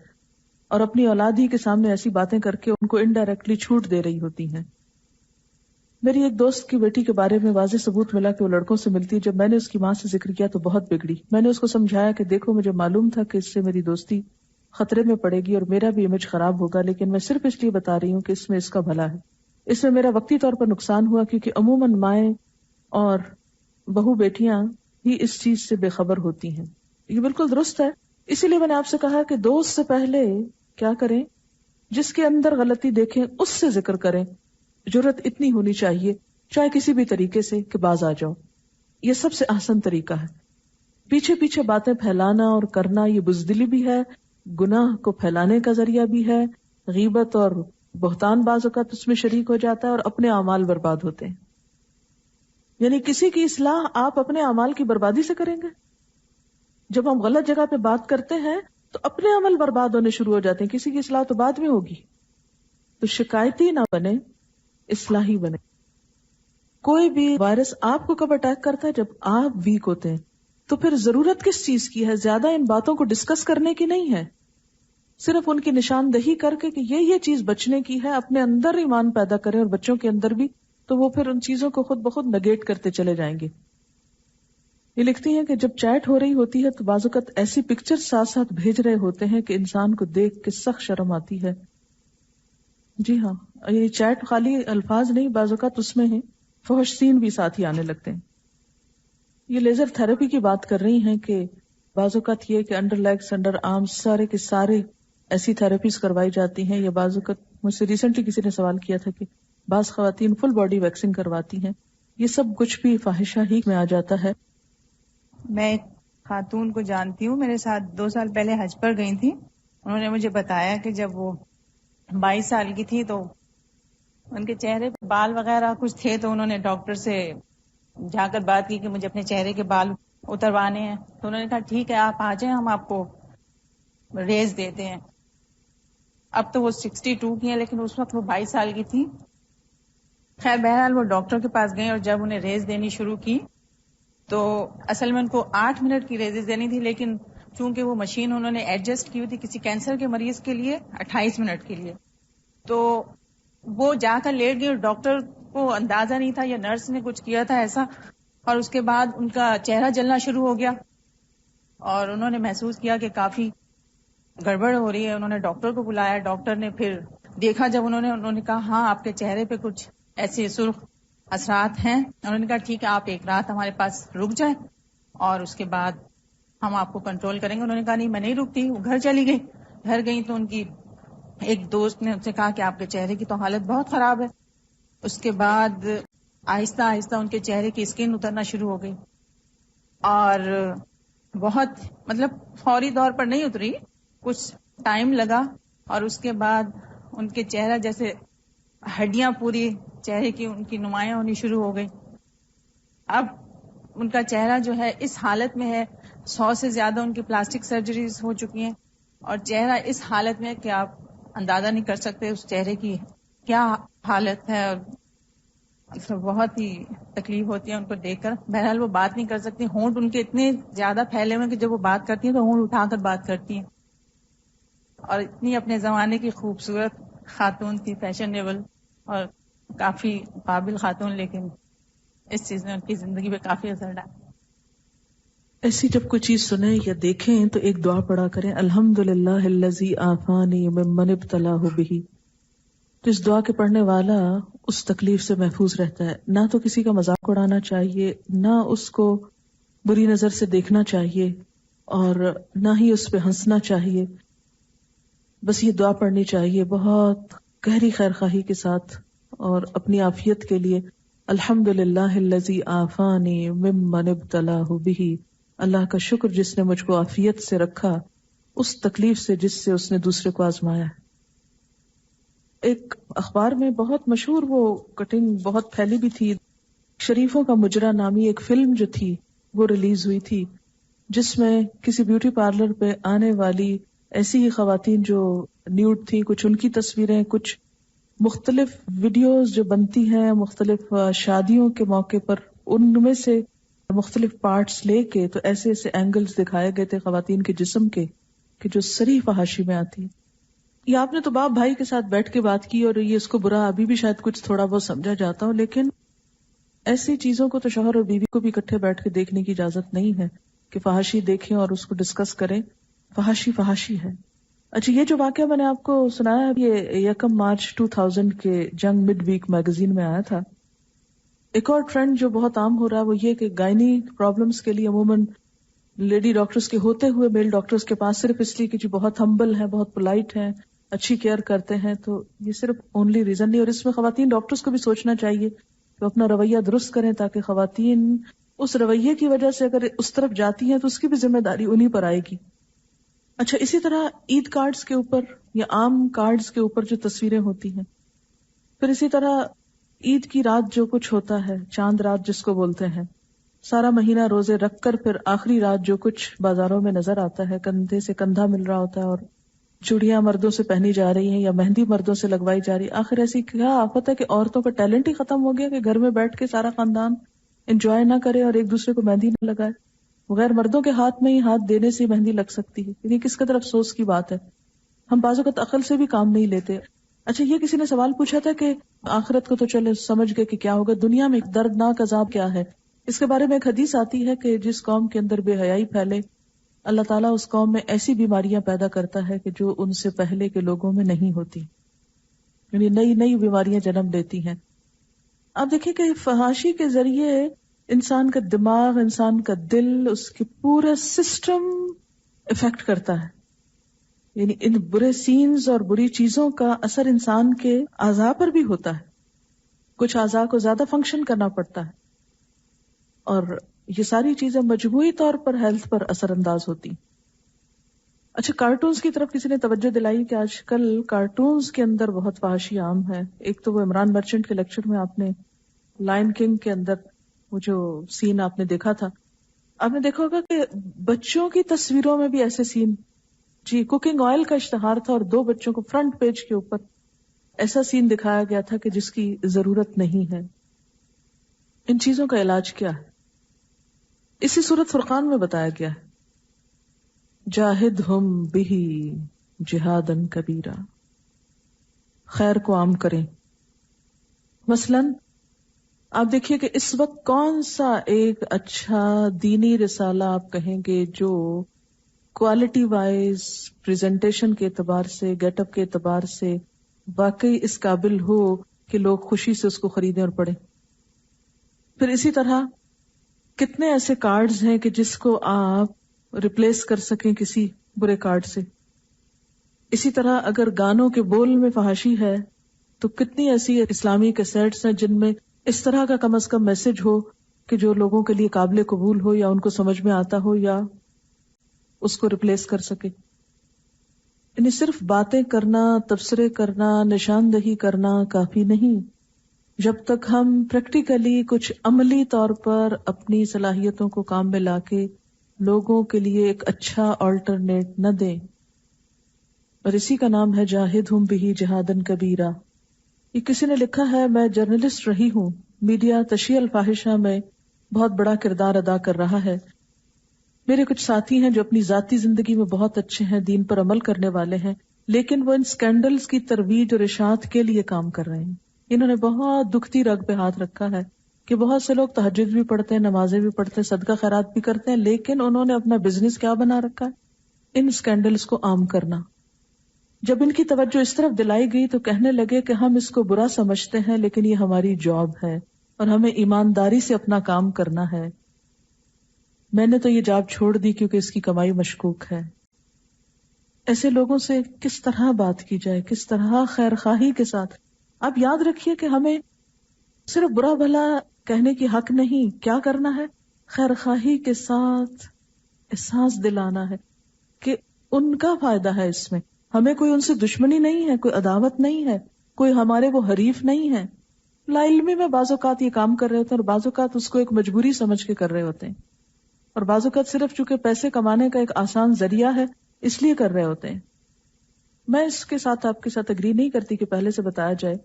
اور اپنی اولاد ہی کے سامنے ایسی باتیں کر کے ان کو انڈائریکٹلی چھوٹ دے رہی ہوتی ہیں. میری ایک دوست کی بیٹی کے بارے میں واضح ثبوت ملا کہ وہ لڑکوں سے ملتی ہے. جب میں نے اس کی ماں سے ذکر کیا تو بہت بگڑی. میں نے اس کو سمجھایا کہ دیکھو مجھے معلوم تھا کہ اس سے میری دوستی خطرے میں پڑے گی اور میرا بھی امیج خراب ہوگا، لیکن میں صرف اس لیے بتا رہی ہوں کہ اس میں اس کا بھلا ہے. اس میں میرا وقتی طور پر نقصان ہوا کیونکہ عموماً مائیں اور بہو بیٹیاں ہی اس چیز سے بے خبر ہوتی ہیں. یہ بالکل درست ہے. اسی لیے میں نے آپ سے کہا کہ دوست سے پہلے کیا کریں، جس کے اندر غلطی دیکھیں اس سے ذکر کریں. جرت اتنی ہونی چاہیے چاہے کسی بھی طریقے سے کہ باز آ جاؤ. یہ سب سے آسان طریقہ ہے. پیچھے پیچھے باتیں پھیلانا اور کرنا یہ بزدلی بھی ہے، گناہ کو پھیلانے کا ذریعہ بھی ہے. غیبت اور بہتان بعض اوقات اس میں شریک ہو جاتا ہے اور اپنے اعمال برباد ہوتے ہیں. یعنی کسی کی اصلاح آپ اپنے اعمال کی بربادی سے کریں گے. جب ہم غلط جگہ پہ بات کرتے ہیں تو اپنے عمل برباد ہونے شروع ہو جاتے ہیں. کسی کی اصلاح تو بعد میں ہوگی. تو شکایتی نہ بنے، اصلاحی بنے. کوئی بھی وائرس آپ کو کب اٹیک کرتا ہے؟ جب آپ ویک ہوتے ہیں. تو پھر ضرورت کس چیز کی ہے؟ زیادہ ان باتوں کو ڈسکس کرنے کی نہیں ہے، صرف ان کی نشاندہی کر کے کہ یہ چیز بچنے کی ہے. اپنے اندر ایمان پیدا کریں اور بچوں کے اندر بھی، تو وہ پھر ان چیزوں کو خود بخود نگیٹ کرتے چلے جائیں گے. یہ لکھتی ہیں کہ جب چیٹ ہو رہی ہوتی ہے تو بعض اوقات ایسی پکچر ساتھ ساتھ بھیج رہے ہوتے ہیں کہ انسان کو دیکھ کے سخت شرم آتی ہے. جی ہاں، یہ چیٹ خالی الفاظ نہیں، بعض اوقات اس میں ہے فحش سین بھی ساتھ ہی آنے لگتے ہیں. یہ لیزر تھراپی کی بات کر رہی ہیں کہ بعض اوقات یہ کہ انڈر لیگس انڈر آرمز سارے کے سارے ایسی تھراپیز کروائی جاتی ہیں، یا بعض اوقات مجھ سے ریسنٹلی کسی نے سوال کیا تھا کہ بعض خواتین فل باڈی ویکسنگ کرواتی ہیں، یہ سب کچھ بھی فاحشہ ہی میں آ جاتا ہے. میں ایک خاتون کو جانتی ہوں، میرے ساتھ 2 سال پہلے حج پر گئی تھی. انہوں نے مجھے بتایا کہ جب وہ 22 سال کی تھی تو ان کے چہرے پہ بال وغیرہ کچھ تھے، تو انہوں نے ڈاکٹر سے جا کر بات کی کہ مجھے اپنے چہرے کے بال اتروانے ہیں. تو انہوں نے کہا ٹھیک ہے آپ آ جائیں، ہم آپ کو ریز دیتے ہیں. اب تو وہ 62 کی ہیں، لیکن اس وقت وہ 22 سال کی تھی. خیر بہرحال وہ ڈاکٹر کے پاس گئے اور جب انہیں ریز دینی شروع کی تو اصل میں ان کو 8 منٹ کی ریزز دینی تھی، لیکن چونکہ وہ مشین انہوں نے ایڈجسٹ کی ہوئی تھی کسی کینسر کے مریض کے لیے 28 منٹ کے لیے، تو وہ جا کر لیٹ گئی اور ڈاکٹر کو اندازہ نہیں تھا یا نرس نے کچھ کیا تھا ایسا، اور اس کے بعد ان کا چہرہ جلنا شروع ہو گیا اور انہوں نے محسوس کیا کہ کافی گڑبڑ ہو رہی ہے. انہوں نے ڈاکٹر کو بلایا، ڈاکٹر نے پھر دیکھا جب انہوں نے کہا ہاں آپ کے چہرے پہ کچھ ایسے سرخ اثرات ہیں. انہوں نے کہا ٹھیک ہے آپ ایک رات ہمارے پاس رک جائیں اور اس کے بعد ہم آپ کو کنٹرول کریں گے. انہوں نے کہا نہیں میں نہیں رکتی. وہ گھر چلی گئی. گھر گئی تو ان کی ایک دوست نے ان سے کہا کہ آپ کے چہرے کی تو حالت بہت خراب ہے. اس کے بعد آہستہ آہستہ ان کے چہرے کی اسکن اترنا شروع ہو گئی اور بہت فوری طور پر نہیں اتری، کچھ ٹائم لگا اور اس کے بعد ان کے چہرہ جیسے ہڈیاں پوری چہرے کی ان کی نمایاں ہونی شروع ہو گئی. اب ان کا چہرہ جو ہے اس حالت میں ہے، 100 سے زیادہ ان کی پلاسٹک سرجریز ہو چکی ہیں اور چہرہ اس حالت میں کہ آپ اندازہ نہیں کر سکتے اس چہرے کی کیا حالت ہے. اور بہت ہی تکلیف ہوتی ہے ان کو دیکھ کر. بہرحال وہ بات نہیں کر سکتی، ہونٹ ان کے اتنے زیادہ پھیلے ہوئے کہ جب وہ بات کرتی ہیں تو ہونٹ اٹھا کر بات کرتی ہیں. اور اتنی اپنے زمانے کی خوبصورت خاتون تھی، فیشنیبل اور کافی قابل خاتون، لیکن اس چیز نے ان کی زندگی پہ کافی اثر ڈالا. ایسی جب کوئی چیز سنیں یا دیکھیں تو ایک دعا پڑھا کریں، الحمدللہ الذی عافانی ممن ابتلاہ بہ. تو اس دعا کے پڑھنے والا اس تکلیف سے محفوظ رہتا ہے. نہ تو کسی کا مذاق اڑانا چاہیے، نہ اس کو بری نظر سے دیکھنا چاہیے اور نہ ہی اس پہ ہنسنا چاہیے. بس یہ دعا پڑھنی چاہیے بہت گہری خیرخواہی کے ساتھ اور اپنی عافیت کے لیے. الحمدللہ الذی عافانی ممن ابتلاہ بہ. اللہ کا شکر جس نے مجھ کو عافیت سے رکھا اس تکلیف سے جس سے اس نے دوسرے کو آزمایا. ایک اخبار میں بہت مشہور وہ کٹنگ بہت پھیلی بھی تھی، شریفوں کا مجرا نامی ایک فلم جو تھی وہ ریلیز ہوئی تھی، جس میں کسی بیوٹی پارلر پہ آنے والی ایسی ہی خواتین جو نیوڈ تھی، کچھ ان کی تصویریں، کچھ مختلف ویڈیوز جو بنتی ہیں مختلف شادیوں کے موقع پر، ان میں سے مختلف پارٹس لے کے تو ایسے ایسے اینگلز دکھائے گئے تھے خواتین کے جسم کے کہ جو صریح فحاشی میں آتی. یہ آپ نے تو باپ بھائی کے ساتھ بیٹھ کے بات کی اور یہ اس کو برا ابھی بھی شاید کچھ تھوڑا بہت سمجھا جاتا ہو، لیکن ایسی چیزوں کو تو شوہر اور بیوی کو بھی اکٹھے بیٹھ کے دیکھنے کی اجازت نہیں ہے کہ فحاشی دیکھیں اور اس کو ڈسکس کریں. فحاشی فحاشی ہے. اچھا یہ جو واقعہ میں نے آپ کو سنایا یہ 1 مارچ 2000 کے جنگ مڈ ویک میگزین میں آیا تھا. ایک اور ٹرینڈ جو بہت عام ہو رہا ہے وہ یہ کہ گائنی پرابلمس کے لیے عموماً لیڈی ڈاکٹرز کے ہوتے ہوئے میل ڈاکٹرز کے پاس صرف اس لیے کہ جو بہت ہمبل ہیں، بہت پولائٹ ہیں، اچھی کیئر کرتے ہیں، تو یہ صرف اونلی ریزن نہیں. اور اس میں خواتین ڈاکٹرز کو بھی سوچنا چاہیے کہ اپنا رویہ درست کریں تاکہ خواتین اس رویے کی وجہ سے اگر اس طرف جاتی ہیں تو اس کی بھی ذمہ داری انہی پر آئے گی. اچھا اسی طرح عید کارڈز کے اوپر یا عام کارڈز کے اوپر جو تصویریں ہوتی ہیں، پھر اسی طرح عید کی رات جو کچھ ہوتا ہے، چاند رات جس کو بولتے ہیں، سارا مہینہ روزے رکھ کر پھر آخری رات جو کچھ بازاروں میں نظر آتا ہے، کندھے سے کندھا مل رہا ہوتا ہے اور چوڑیاں مردوں سے پہنی جا رہی ہیں یا مہندی مردوں سے لگوائی جا رہی ہے. آخر ایسی کیا آفت ہے کہ عورتوں کا ٹیلنٹ ہی ختم ہو گیا کہ گھر میں بیٹھ کے سارا خاندان انجوائے نہ کرے اور ایک دوسرے کو مہندی نہ لگائے، بغیر مردوں کے ہاتھ میں ہی ہاتھ دینے سے مہندی لگ سکتی ہے. یہ کس قدر افسوس کی بات ہے. ہم بعض اوقات عقل سے بھی کام نہیں لیتے. اچھا یہ کسی نے سوال پوچھا تھا کہ آخرت کو تو چلے سمجھ گئے کہ کیا ہوگا، دنیا میں دردناک عذاب کیا ہے. اس کے بارے میں ایک حدیث آتی ہے کہ جس قوم کے اندر بے حیائی پھیلے اللہ تعالیٰ اس قوم میں ایسی بیماریاں پیدا کرتا ہے کہ جو ان سے پہلے کے لوگوں میں نہیں ہوتی، یعنی نئی نئی بیماریاں جنم لیتی ہیں. آپ دیکھیں کہ فحاشی کے ذریعے انسان کا دماغ، انسان کا دل، اس کے پورا سسٹم افیکٹ کرتا ہے. یعنی ان برے سینز اور بری چیزوں کا اثر انسان کے اعضاء پر بھی ہوتا ہے. کچھ اعضاء کو زیادہ فنکشن کرنا پڑتا ہے اور یہ ساری چیزیں مجموعی طور پر ہیلتھ پر اثر انداز ہوتی. اچھا، کارٹونز کی طرف کسی نے توجہ دلائی کہ آج کل کارٹونز کے اندر بہت فحاشی عام ہے. ایک تو وہ عمران مرچنٹ کے لیکچر میں آپ نے لائن کنگ کے اندر وہ جو سین آپ نے دیکھا تھا، آپ نے دیکھا ہوگا کہ بچوں کی تصویروں میں بھی ایسے سین، جی کوکنگ آئل کا اشتہار تھا اور 2 بچوں کو فرنٹ پیج کے اوپر ایسا سین دکھایا گیا تھا کہ جس کی ضرورت نہیں ہے. ان چیزوں کا علاج کیا ہے؟ اسی سورۃ فرقان میں بتایا گیا ہے، جاہدہم بہ جہادا کبیرا، خیر کو عام کریں. مثلاً آپ دیکھیے کہ اس وقت کون سا ایک اچھا دینی رسالہ آپ کہیں گے جو کوالٹی وائز، پریزنٹیشن کے اعتبار سے، گیٹ اپ کے اعتبار سے واقعی اس قابل ہو کہ لوگ خوشی سے اس کو خریدیں اور پڑھیں. پھر اسی طرح کتنے ایسے کارڈز ہیں کہ جس کو آپ ریپلیس کر سکیں کسی برے کارڈ سے. اسی طرح اگر گانوں کے بول میں فحاشی ہے تو کتنی ایسی اسلامی کیسٹس ہیں جن میں اس طرح کا کم از کم میسج ہو کہ جو لوگوں کے لیے قابل قبول ہو یا ان کو سمجھ میں آتا ہو یا اس کو ریپلیس کر سکے. یعنی صرف باتیں کرنا، تبصرے کرنا، نشاندہی کرنا کافی نہیں. جب تک ہم پریکٹیکلی کچھ عملی طور پر اپنی صلاحیتوں کو کام میں لا کے لوگوں کے لیے ایک اچھا آلٹرنیٹ نہ دیں. اور اسی کا نام ہے جاہدہم بہ جہادا کبیرا. یہ کسی نے لکھا ہے، میں جرنلسٹ رہی ہوں، میڈیا تشہیر الفاحشہ میں بہت بڑا کردار ادا کر رہا ہے. میرے کچھ ساتھی ہیں جو اپنی ذاتی زندگی میں بہت اچھے ہیں، دین پر عمل کرنے والے ہیں، لیکن وہ ان سکینڈلز کی ترویج اور اشاعت کے لیے کام کر رہے ہیں. انہوں نے بہت دکھتی رگ پہ ہاتھ رکھا ہے کہ بہت سے لوگ تہجد بھی پڑھتے ہیں، نمازیں بھی پڑھتے ہیں، صدقہ خیرات بھی کرتے ہیں، لیکن انہوں نے اپنا بزنس کیا بنا رکھا ہے؟ ان سکینڈلز کو عام کرنا. جب ان کی توجہ اس طرف دلائی گئی تو کہنے لگے کہ ہم اس کو برا سمجھتے ہیں لیکن یہ ہماری جاب ہے اور ہمیں ایمانداری سے اپنا کام کرنا ہے. میں نے تو یہ جاب چھوڑ دی کیونکہ اس کی کمائی مشکوک ہے. ایسے لوگوں سے کس طرح بات کی جائے، کس طرح خیر خواہی کے ساتھ. آپ یاد رکھیے کہ ہمیں صرف برا بھلا کہنے کی حق نہیں، کیا کرنا ہے؟ خیر خواہی کے ساتھ احساس دلانا ہے کہ ان کا فائدہ ہے اس میں. ہمیں کوئی ان سے دشمنی نہیں ہے، کوئی عداوت نہیں ہے، کوئی ہمارے وہ حریف نہیں ہے. لا علمی میں بعض اوقات یہ کام کر رہے ہوتے ہیں اور بعض اوقات اس کو ایک مجبوری سمجھ کے کر رہے ہوتے ہیں، اور بعض اوقات صرف چونکہ پیسے کمانے کا ایک آسان ذریعہ ہے اس لیے کر رہے ہوتے ہیں. میں اس کے ساتھ آپ کے ساتھ اگری نہیں کرتی کہ پہلے سے بتایا جائے.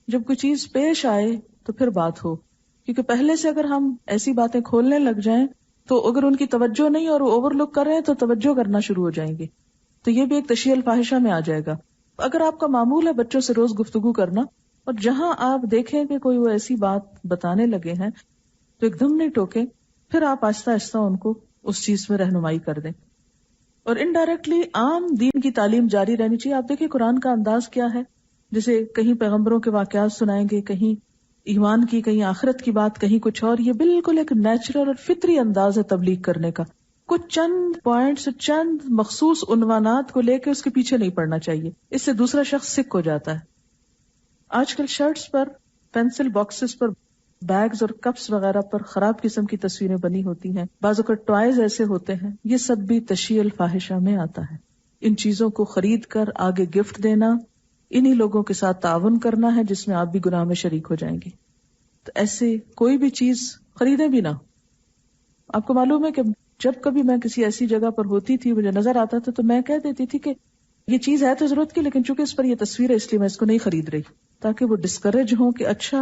جب کوئی چیز پیش آئے تو پھر بات ہو، کیونکہ پہلے سے اگر ہم ایسی باتیں کھولنے لگ جائیں تو اگر ان کی توجہ نہیں اور وہ اوور لک کر رہے ہیں تو توجہ کرنا شروع ہو جائیں گے، تو یہ بھی ایک تشہیر الفاحشہ میں آ جائے گا. اگر آپ کا معمول ہے بچوں سے روز گفتگو کرنا، اور جہاں آپ دیکھیں کہ کوئی وہ ایسی بات بتانے لگے ہیں تو ایک دم نہیں ٹوکیں، پھر آپ آہستہ آہستہ ان کو اس چیز میں رہنمائی کر دیں. اور انڈائریکٹلی عام دین کی تعلیم جاری رہنی چاہیے. آپ دیکھیں قرآن کا انداز کیا ہے، جیسے کہیں پیغمبروں کے واقعات سنائیں گے، کہیں ایمان کی، کہیں آخرت کی بات، کہیں کچھ اور. یہ بالکل ایک نیچرل اور فطری انداز ہے تبلیغ کرنے کا. کچھ چند پوائنٹس، چند مخصوص عنوانات کو لے کے اس کے پیچھے نہیں پڑنا چاہیے، اس سے دوسرا شخص سک ہو جاتا ہے. آج کل شرٹس پر، پینسل باکسز پر، بیگز اور کپس وغیرہ پر خراب قسم کی تصویریں بنی ہوتی ہیں، بعض اوقات ٹوائز ایسے ہوتے ہیں. یہ سب بھی تشہیر الفاحشہ میں آتا ہے. ان چیزوں کو خرید کر آگے گفٹ دینا، انہی لوگوں کے ساتھ تعاون کرنا ہے جس میں آپ بھی گناہ میں شریک ہو جائیں گے. تو ایسے کوئی بھی چیز خریدیں بھی نہ. آپ کو معلوم ہے کہ جب کبھی میں کسی ایسی جگہ پر ہوتی تھی، مجھے نظر آتا تھا تو میں کہہ دیتی تھی کہ یہ چیز ہے تو ضرورت کی، لیکن چونکہ اس پر یہ تصویر ہے اس لیے میں اس کو نہیں خرید رہی، تاکہ وہ ڈسکریج ہوں کہ اچھا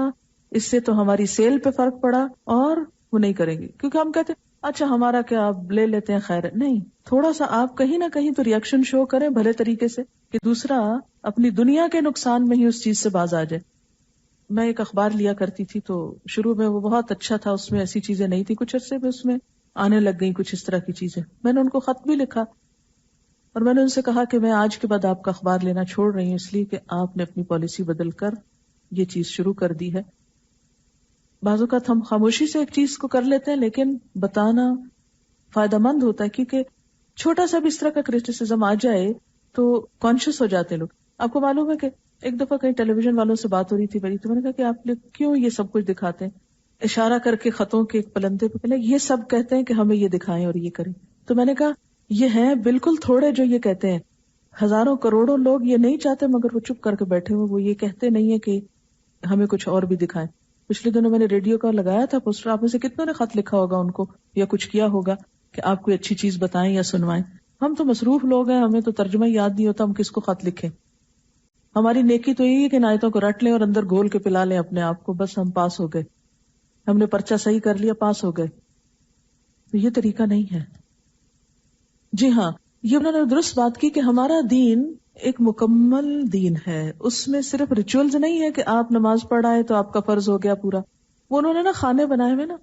اس سے تو ہماری سیل پہ فرق پڑا اور وہ نہیں کریں گے. کیونکہ ہم کہتے اچھا ہمارا کیا، آپ لے لیتے ہیں، خیر نہیں. تھوڑا سا آپ کہیں نہ کہیں تو ریئیکشن شو کریں بھلے طریقے سے کہ دوسرا اپنی دنیا کے نقصان میں ہی اس چیز سے باز آ جائے. میں ایک اخبار لیا کرتی تھی تو شروع میں وہ بہت اچھا تھا، اس میں ایسی چیزیں نہیں تھی. کچھ عرصے میں اس میں آنے لگ گئی کچھ اس طرح کی چیزیں. میں نے ان کو خط بھی لکھا اور میں نے ان سے کہا کہ میں آج کے بعد آپ کا اخبار لینا چھوڑ رہی ہوں اس لیے کہ آپ نے اپنی پالیسی بدل کر یہ چیز شروع کر دی ہے. بعض اوقات ہم خاموشی سے ایک چیز کو کر لیتے ہیں لیکن بتانا فائدہ مند ہوتا ہے، کیونکہ چھوٹا سا بھی اس طرح کا کرٹیسزم آ جائے تو کانشیس ہو جاتے لوگ. آپ کو معلوم ہے کہ ایک دفعہ کہیں ٹیلی ویژن والوں سے بات ہو رہی تھی بڑی، تو میں نے کہا کہ آپ لوگ کیوں یہ سب کچھ دکھاتے ہیں، اشارہ کر کے خطوں کے ایک پلندے پہ پہلے یہ سب کہتے ہیں کہ ہمیں یہ دکھائیں اور یہ کریں. تو میں نے کہا یہ ہیں بالکل تھوڑے جو یہ کہتے ہیں، ہزاروں کروڑوں لوگ یہ نہیں چاہتے مگر وہ چپ کر کے بیٹھے ہوئے، وہ یہ کہتے نہیں ہے کہ ہمیں کچھ اور بھی دکھائیں. پچھلے دنوں میں نے ریڈیو کا لگایا تھا پوسٹر، آپ میں سے کتنوں نے خط لکھا ہوگا ان کو یا کچھ کیا ہوگا کہ آپ کوئی اچھی چیز بتائیں یا سنوائیں. ہم تو مصروف لوگ ہیں، ہمیں تو ترجمہ یاد نہیں ہوتا، ہم کس کو خط لکھیں. ہماری نیکی تو یہی ہے کہ آیتوں کو رٹ لیں اور اندر گھول کے پلا لیں اپنے آپ کو، بس ہم پاس ہو گئے، ہم نے پرچہ صحیح کر لیا، پاس ہو گئے. تو یہ طریقہ نہیں ہے. جی ہاں، یہ انہوں نے درست بات کی کہ ہمارا دین ایک مکمل دین ہے، اس میں صرف ریچولز نہیں ہے کہ آپ نماز پڑھ آئے تو آپ کا فرض ہو گیا پورا. وہ انہوں نے نا خانے بنائے ہوئے نا،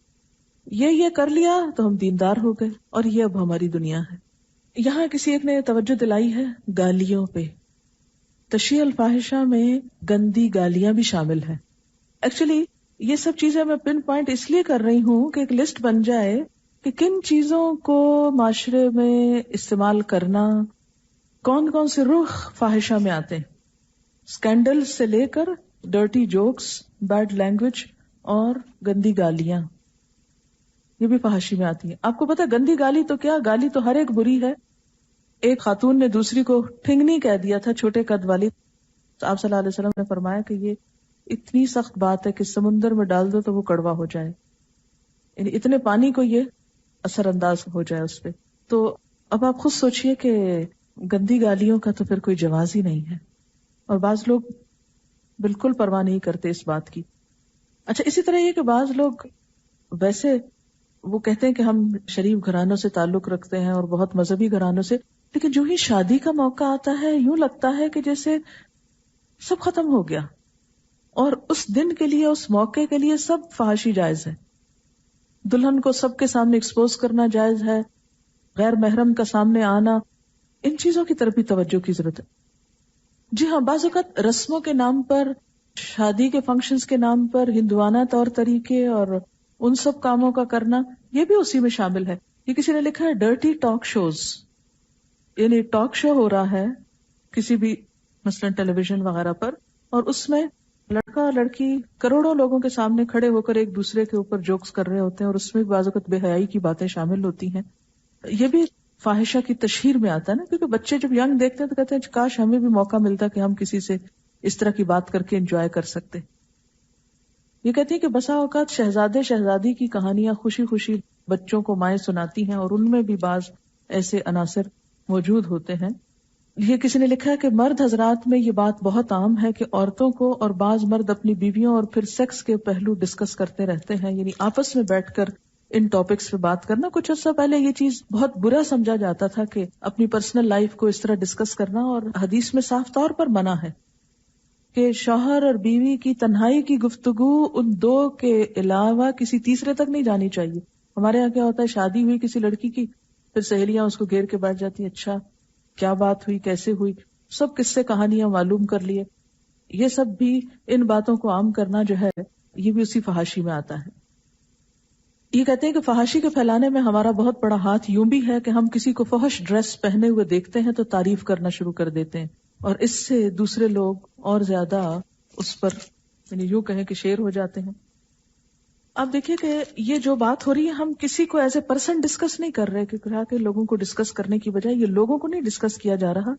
یہ کر لیا تو ہم دیندار ہو گئے، اور یہ اب ہماری دنیا ہے. یہاں کسی ایک نے توجہ دلائی ہے گالیوں پہ. تشریح الفاحشہ میں گندی گالیاں بھی شامل ہیں. ایکچولی یہ سب چیزیں میں پن پوائنٹ اس لیے کر رہی ہوں کہ ایک لسٹ بن جائے کہ کن چیزوں کو معاشرے میں استعمال کرنا، کون کون سے رخ فاحشہ میں آتے ہیں. اسکینڈل سے لے کر ڈرٹی جوکس، بیڈ لینگویج اور گندی گالیاں، یہ بھی فحاشی میں آتی ہیں. آپ کو پتا گندی گالی تو کیا، گالی تو ہر ایک بری ہے. ایک خاتون نے دوسری کو ٹھنگنی کہہ دیا تھا، چھوٹے قد والی. تو آپ صلی اللہ علیہ وسلم نے فرمایا کہ یہ اتنی سخت بات ہے کہ سمندر میں ڈال دو تو وہ کڑوا ہو جائے، یعنی اتنے پانی کو یہ اثر انداز ہو جائے اس پہ. تو اب آپ خود سوچئے کہ گندی گالیوں کا تو پھر کوئی جواز ہی نہیں ہے، اور بعض لوگ بالکل پرواہ نہیں کرتے اس بات کی. اچھا، اسی طرح یہ کہ بعض لوگ ویسے وہ کہتے ہیں کہ ہم شریف گھرانوں سے تعلق رکھتے ہیں اور بہت مذہبی گھرانوں سے، لیکن جو ہی شادی کا موقع آتا ہے یوں لگتا ہے کہ جیسے سب ختم ہو گیا، اور اس دن کے لیے، اس موقع کے لیے سب فحاشی جائز ہے. دلہن کو سب کے سامنے ایکسپوز کرنا جائز ہے، غیر محرم کا سامنے آنا، ان چیزوں کی طرف بھی توجہ کی ضرورت ہے. جی ہاں، بعض اوقات رسموں کے نام پر، شادی کے فنکشنز کے نام پر ہندوانہ طور طریقے اور ان سب کاموں کا کرنا، یہ بھی اسی میں شامل ہے. یہ کسی نے لکھا ہے ڈرٹی ٹاک شوز، یعنی ٹاک شو ہو رہا ہے کسی بھی مثلا ٹیلی ویژن وغیرہ پر، اور اس میں لڑکا لڑکی کروڑوں لوگوں کے سامنے کھڑے ہو کر ایک دوسرے کے اوپر جوکس کر رہے ہوتے ہیں، اور اس میں بعض اوقات بے حیائی کی باتیں شامل ہوتی ہیں. یہ بھی فاحشہ کی تشہیر میں آتا ہے نا، کیونکہ بچے جب ینگ دیکھتے ہیں تو کہتے ہیں کاش ہمیں بھی موقع ملتا کہ ہم کسی سے اس طرح کی بات کر کے انجوائے کر سکتے. یہ کہتی ہے کہ بسا اوقات شہزادے شہزادی کی کہانیاں خوشی خوشی بچوں کو مائیں سناتی ہیں، اور ان میں بھی بعض ایسے عناصر موجود ہوتے ہیں. یہ کسی نے لکھا ہے کہ مرد حضرات میں یہ بات بہت عام ہے کہ عورتوں کو اور بعض مرد اپنی بیویوں اور پھر سیکس کے پہلو ڈسکس کرتے رہتے ہیں، یعنی آپس میں بیٹھ کر ان ٹاپکس پہ بات کرنا. کچھ عرصہ پہلے یہ چیز بہت برا سمجھا جاتا تھا کہ اپنی پرسنل لائف کو اس طرح ڈسکس کرنا، اور حدیث میں صاف طور پر منع ہے کہ شوہر اور بیوی کی تنہائی کی گفتگو ان دو کے علاوہ کسی تیسرے تک نہیں جانی چاہیے. ہمارے یہاں کیا ہوتا ہے، شادی ہوئی کسی لڑکی کی، پھر سہیلیاں اس کو گھیر کے بیٹھ جاتی ہیں، اچھا کیا بات ہوئی، کیسے ہوئی، سب قصے کہانیاں معلوم کر لیے. یہ سب بھی ان باتوں کو عام کرنا جو ہے، یہ بھی اسی فحاشی میں آتا ہے. یہ کہتے ہیں کہ فحاشی کے پھیلانے میں ہمارا بہت بڑا ہاتھ یوں بھی ہے کہ ہم کسی کو فحش ڈریس پہنے ہوئے دیکھتے ہیں تو تعریف کرنا شروع کر دیتے ہیں، اور اس سے دوسرے لوگ اور زیادہ اس پر یعنی یوں کہیں کہ شیر ہو جاتے ہیں. اب دیکھیے کہ یہ جو بات ہو رہی ہے، ہم کسی کو ایز اے پرسن ڈسکس نہیں کر رہے، کہ لوگوں کو ڈسکس کرنے کی بجائے یہ لوگوں کو نہیں ڈسکس کیا جا رہا.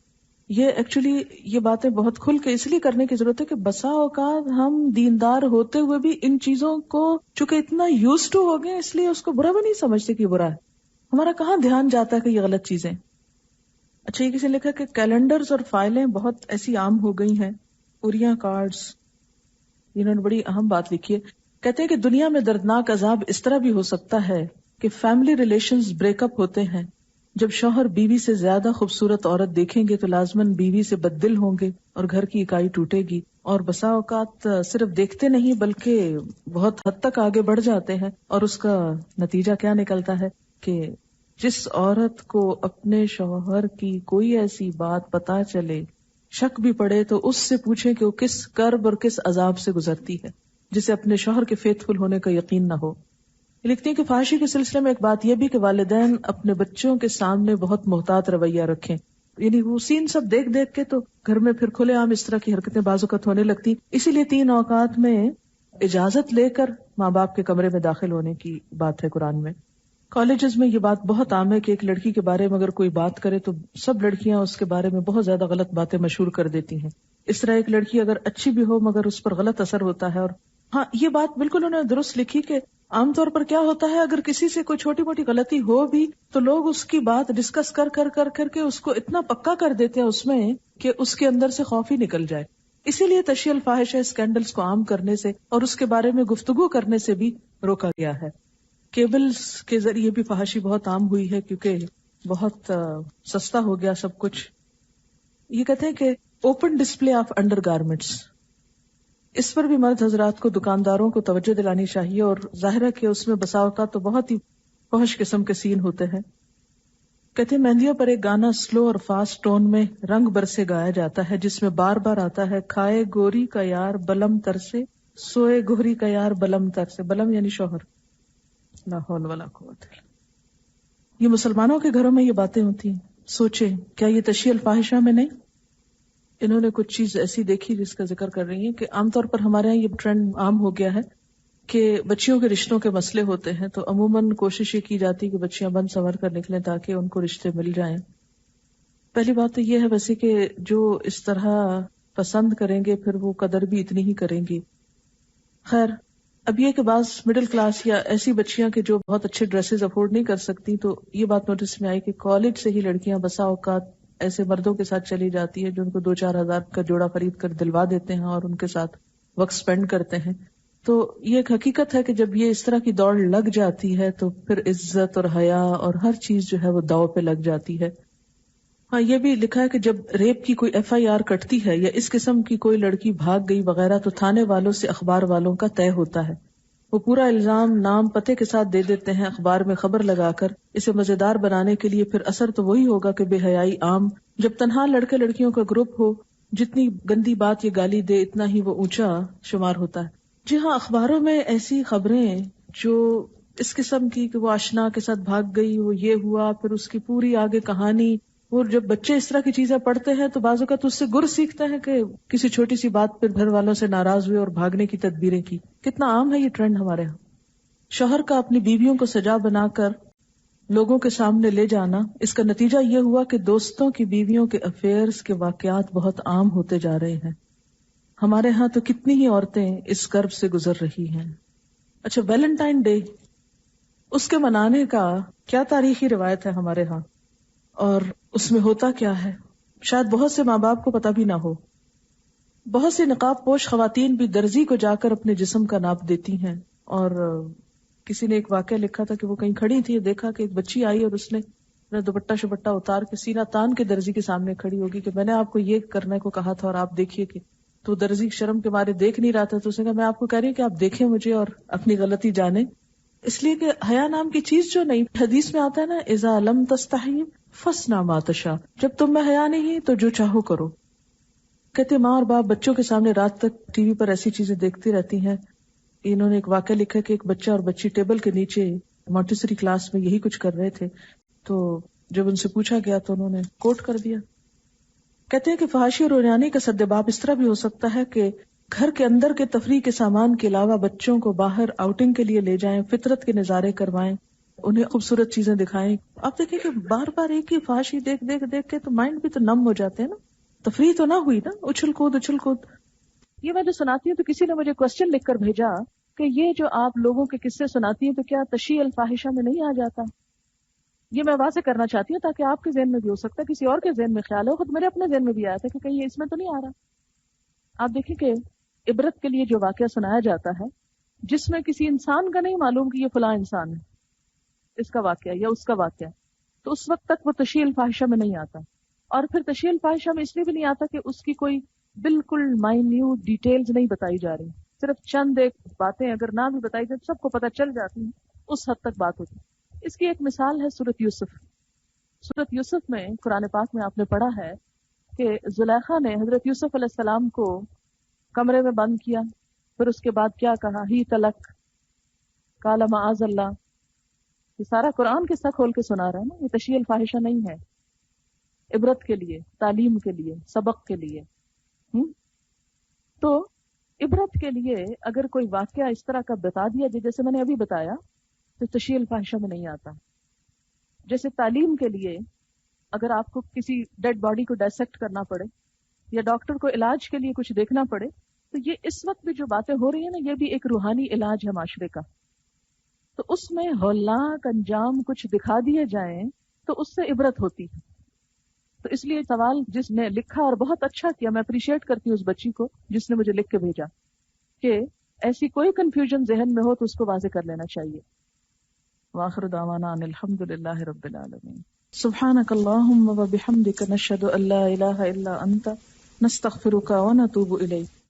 یہ ایکچولی یہ باتیں بہت کھل کے اس لیے کرنے کی ضرورت ہے کہ بسا اوقات ہم دیندار ہوتے ہوئے بھی ان چیزوں کو چونکہ اتنا یوز ٹو ہو گئے، اس لیے اس کو برا بھی نہیں سمجھتے کہ برا ہے. ہمارا کہاں دھیان جاتا ہے کہ یہ غلط چیزیں. اچھا، یہ کسی نے لکھا کہ کیلنڈرز اور فائلیں بہت ایسی عام ہو گئی ہیں، اوریاں کارڈز. انہوں نے بڑی اہم بات لکھی ہے، کہتے ہیں کہ دنیا میں دردناک عذاب اس طرح بھی ہو سکتا ہے کہ فیملی ریلیشنز بریک اپ ہوتے ہیں. جب شوہر بیوی سے زیادہ خوبصورت عورت دیکھیں گے تو لازماً بیوی سے بددل ہوں گے اور گھر کی اکائی ٹوٹے گی، اور بسا اوقات صرف دیکھتے نہیں بلکہ بہت حد تک آگے بڑھ جاتے ہیں. اور اس کا نتیجہ کیا نکلتا ہے کہ جس عورت کو اپنے شوہر کی کوئی ایسی بات پتہ چلے، شک بھی پڑے، تو اس سے پوچھیں کہ وہ کس کرب اور کس عذاب سے گزرتی ہے. جسے اپنے شوہر کے فیتھفل ہونے کا یقین نہ ہو. لکھتی ہیں کہ فحاشی کے سلسلے میں ایک بات یہ بھی کہ والدین اپنے بچوں کے سامنے بہت محتاط رویہ رکھیں. یعنی وہ سین سب دیکھ دیکھ کے تو گھر میں پھر کھلے عام اس طرح کی حرکتیں بعض اوقات ہونے لگتی. اسی لیے 3 اوقات میں اجازت لے کر ماں باپ کے کمرے میں داخل ہونے کی بات ہے قرآن میں. کالجز میں یہ بات بہت عام ہے کہ ایک لڑکی کے بارے میں اگر کوئی بات کرے تو سب لڑکیاں اس کے بارے میں بہت زیادہ غلط باتیں مشہور کر دیتی ہیں. اس طرح ایک لڑکی اگر اچھی بھی ہو مگر اس پر غلط اثر ہوتا ہے. اور ہاں یہ بات بالکل انہوں نے درست لکھی کہ عام طور پر کیا ہوتا ہے اگر کسی سے کوئی چھوٹی موٹی غلطی ہو بھی تو لوگ اس کی بات ڈسکس کر کے اس کو اتنا پکا کر دیتے ہیں اس میں کہ اس کے اندر سے خوف ہی نکل جائے. اسی لیے تشیع الفاحشہ اسکینڈلز کو عام کرنے سے اور اس کے بارے میں گفتگو کرنے سے بھی روکا گیا ہے. کیبلز کے ذریعے بھی فحاشی بہت عام ہوئی ہے کیونکہ بہت سستا ہو گیا سب کچھ. یہ کہتے ہیں کہ open display of under garments, اس پر بھی مرد حضرات کو دکانداروں کو توجہ دلانی چاہیے. اور ظاہر ہے کہ اس میں بسا اوقات تو بہت ہی فحش قسم کے سین ہوتے ہیں. کہتے ہیں مہندیوں پر ایک گانا سلو اور فاسٹ ٹون میں رنگ برسے گایا جاتا ہے جس میں بار بار آتا ہے کھائے گوری کا یار بلم تر سے، سوئے گوری کا یار بلم تر سے. بلم یعنی شوہر. لا حول ولا قوت. یہ مسلمانوں کے گھروں میں یہ باتیں ہوتی ہیں. سوچیں کیا یہ تشیع الفاحشہ میں نہیں؟ انہوں نے کچھ چیز ایسی دیکھی جس کا ذکر کر رہی ہیں کہ عام طور پر ہمارے یہاں یہ ٹرینڈ عام ہو گیا ہے کہ بچیوں کے رشتوں کے مسئلے ہوتے ہیں تو عموماً کوشش یہ کی جاتی کہ بچیاں بند سنور کر نکلیں تاکہ ان کو رشتے مل جائیں. پہلی بات تو یہ ہے ویسے کہ جو اس طرح پسند کریں گے پھر وہ قدر بھی اتنی ہی کریں گی. خیر اب یہ کہ بعض مڈل کلاس یا ایسی بچیاں کہ جو بہت اچھے ڈریسز افورڈ نہیں کر سکتی تو یہ بات نوٹس میں آئی کہ کالج سے ہی لڑکیاں بسا اوقات ایسے مردوں کے ساتھ چلی جاتی ہے جو ان کو 2-4 ہزار کا جوڑا خرید کر دلوا دیتے ہیں اور ان کے ساتھ وقت سپینڈ کرتے ہیں. تو یہ ایک حقیقت ہے کہ جب یہ اس طرح کی دوڑ لگ جاتی ہے تو پھر عزت اور حیا اور ہر چیز جو ہے وہ داؤ پہ لگ جاتی ہے. ہاں یہ بھی لکھا ہے کہ جب ریپ کی کوئی FIR کٹتی ہے یا اس قسم کی کوئی لڑکی بھاگ گئی وغیرہ تو تھانے والوں سے اخبار والوں کا طے ہوتا ہے. وہ پورا الزام نام پتے کے ساتھ دے دیتے ہیں اخبار میں خبر لگا کر اسے مزیدار بنانے کے لیے. پھر اثر تو وہی ہوگا کہ بے حیائی عام. جب تنہا لڑکے لڑکیوں کا گروپ ہو جتنی گندی بات یہ گالی دے اتنا ہی وہ اونچا شمار ہوتا ہے. جی ہاں اخباروں میں ایسی خبریں جو اس قسم کی کہ وہ آشنا کے ساتھ بھاگ گئی، وہ یہ ہوا، پھر اس کی پوری آگے کہانی. اور جب بچے اس طرح کی چیزیں پڑھتے ہیں تو بعض اوقات اس سے گر سیکھتے ہیں کہ کسی چھوٹی سی بات پر گھر والوں سے ناراض ہوئے اور بھاگنے کی تدبیریں کی. کتنا عام ہے یہ ٹرینڈ ہمارے ہاں. شوہر کا اپنی بیویوں کو سجا بنا کر لوگوں کے سامنے لے جانا، اس کا نتیجہ یہ ہوا کہ دوستوں کی بیویوں کے افیئرز کے واقعات بہت عام ہوتے جا رہے ہیں. ہمارے ہاں تو کتنی ہی عورتیں اس کرب سے گزر رہی ہیں. اچھا ویلنٹائن ڈے، اس کے منانے کا کیا تاریخی روایت ہے ہمارے ہاں اور اس میں ہوتا کیا ہے؟ شاید بہت سے ماں باپ کو پتہ بھی نہ ہو. بہت سی نقاب پوش خواتین بھی درزی کو جا کر اپنے جسم کا ناپ دیتی ہیں. اور کسی نے ایک واقعہ لکھا تھا کہ وہ کہیں کھڑی تھی، دیکھا کہ ایک بچی آئی اور اس نے دوپٹہ شپٹہ اتار کے سینہ تان کے درزی کے سامنے کھڑی ہوگی کہ میں نے آپ کو یہ کرنے کو کہا تھا اور آپ دیکھیے کہ. تو درزی شرم کے مارے دیکھ نہیں رہا تھا تو اس نے کہا میں آپ کو کہہ رہی ہوں کہ آپ دیکھیں مجھے اور اپنی غلطی جانیں. اس لیے کہ حیا نام کی چیز جو نہیں، حدیث میں آتا ہے نا اذا لم تستحی فاصنع ما تشاء، جب تم میں حیا نہیں تو جو چاہو کرو. کہتے ماں اور باپ بچوں کے سامنے رات تک ٹی وی پر ایسی چیزیں دیکھتی رہتی ہیں. انہوں نے ایک واقعہ لکھا کہ ایک بچہ اور بچی ٹیبل کے نیچے مونٹیسری کلاس میں یہی کچھ کر رہے تھے تو جب ان سے پوچھا گیا تو انہوں نے کوٹ کر دیا. کہتے ہیں کہ فحاشی اور عریانی کا سدباب اس طرح بھی ہو سکتا ہے کہ گھر کے اندر کے تفریح کے سامان کے علاوہ بچوں کو باہر آؤٹنگ کے لیے لے جائیں، فطرت کے نظارے کروائیں، انہیں خوبصورت چیزیں دکھائیں. آپ دیکھیں کہ بار بار ایک ہی فحاشی دیکھ کے تو مائنڈ بھی تو نم ہو جاتے ہیں نا. تفریح تو نہ ہوئی نا، اچھل کود. یہ میں جو سناتی ہوں تو کسی نے مجھے کوسچن لکھ کر بھیجا کہ یہ جو آپ لوگوں کے قصے سناتی ہیں تو کیا تشیع الفاحشہ میں نہیں آ جاتا؟ یہ میں واضح کرنا چاہتی ہوں تاکہ آپ کے ذہن میں بھی ہو سکتا ہے، کسی اور کے ذہن میں خیال ہو، خود میرے اپنے ذہن میں بھی آیا تھا کہ کہیں اس میں تو نہیں آ رہا. آپ دیکھیں کہ عبرت کے لیے جو واقعہ سنایا جاتا ہے جس میں کسی انسان کا نہیں معلوم کہ یہ فلاں انسان ہے، اس کا واقعہ یا اس کا واقعہ، تو اس وقت تک وہ تشیع الفاحشہ میں نہیں آتا. اور پھر تشیع الفاحشہ میں اس لیے بھی نہیں آتا کہ اس کی کوئی بالکل مائنیوٹ ڈیٹیلز نہیں بتائی جا رہی، صرف چند ایک باتیں اگر نہ بھی بتائی جائے سب کو پتہ چل جاتی ہیں، اس حد تک بات ہوتی. اس کی ایک مثال ہے سورۃ یوسف. سورۃ یوسف میں قرآن پاک میں آپ نے پڑھا ہے کہ زلیخا نے حضرت یوسف علیہ السلام کو کمرے میں بند کیا پھر اس کے بعد کیا کہا؟ ہی تلک قال معاذ اللہ. یہ سارا قرآن قصہ کھول کے سنا رہا ہے نا. یہ تشیع الفاحشہ نہیں ہے، عبرت کے لیے، تعلیم کے لیے، سبق کے لیے. تو عبرت کے لیے اگر کوئی واقعہ اس طرح کا بتا دیا جیسے میں نے ابھی بتایا تو تشیع الفاحشہ میں نہیں آتا. جیسے تعلیم کے لیے اگر آپ کو کسی ڈیڈ باڈی کو ڈائسیکٹ کرنا پڑے یا ڈاکٹر کو علاج کے لیے کچھ دیکھنا پڑے تو یہ اس وقت بھی جو باتیں ہو رہی ہیں نا، یہ بھی ایک روحانی علاج ہے معاشرے کا. تو اس میں ہولناک انجام کچھ دکھا دیے جائیں تو اس سے عبرت ہوتی ہے. تو اس لیے سوال جس نے لکھا اور بہت اچھا کیا، میں اپریشیٹ کرتی ہوں اس بچی کو جس نے مجھے لکھ کے بھیجا کہ ایسی کوئی کنفیوژن ذہن میں ہو تو اس کو واضح کر لینا چاہیے. وآخر دعوانا ان الحمد للہ رب العالمین. سبحانک اللہم و بحمدک نشہد ان لا الہ الا انت نستغفرک ونتوب الیک.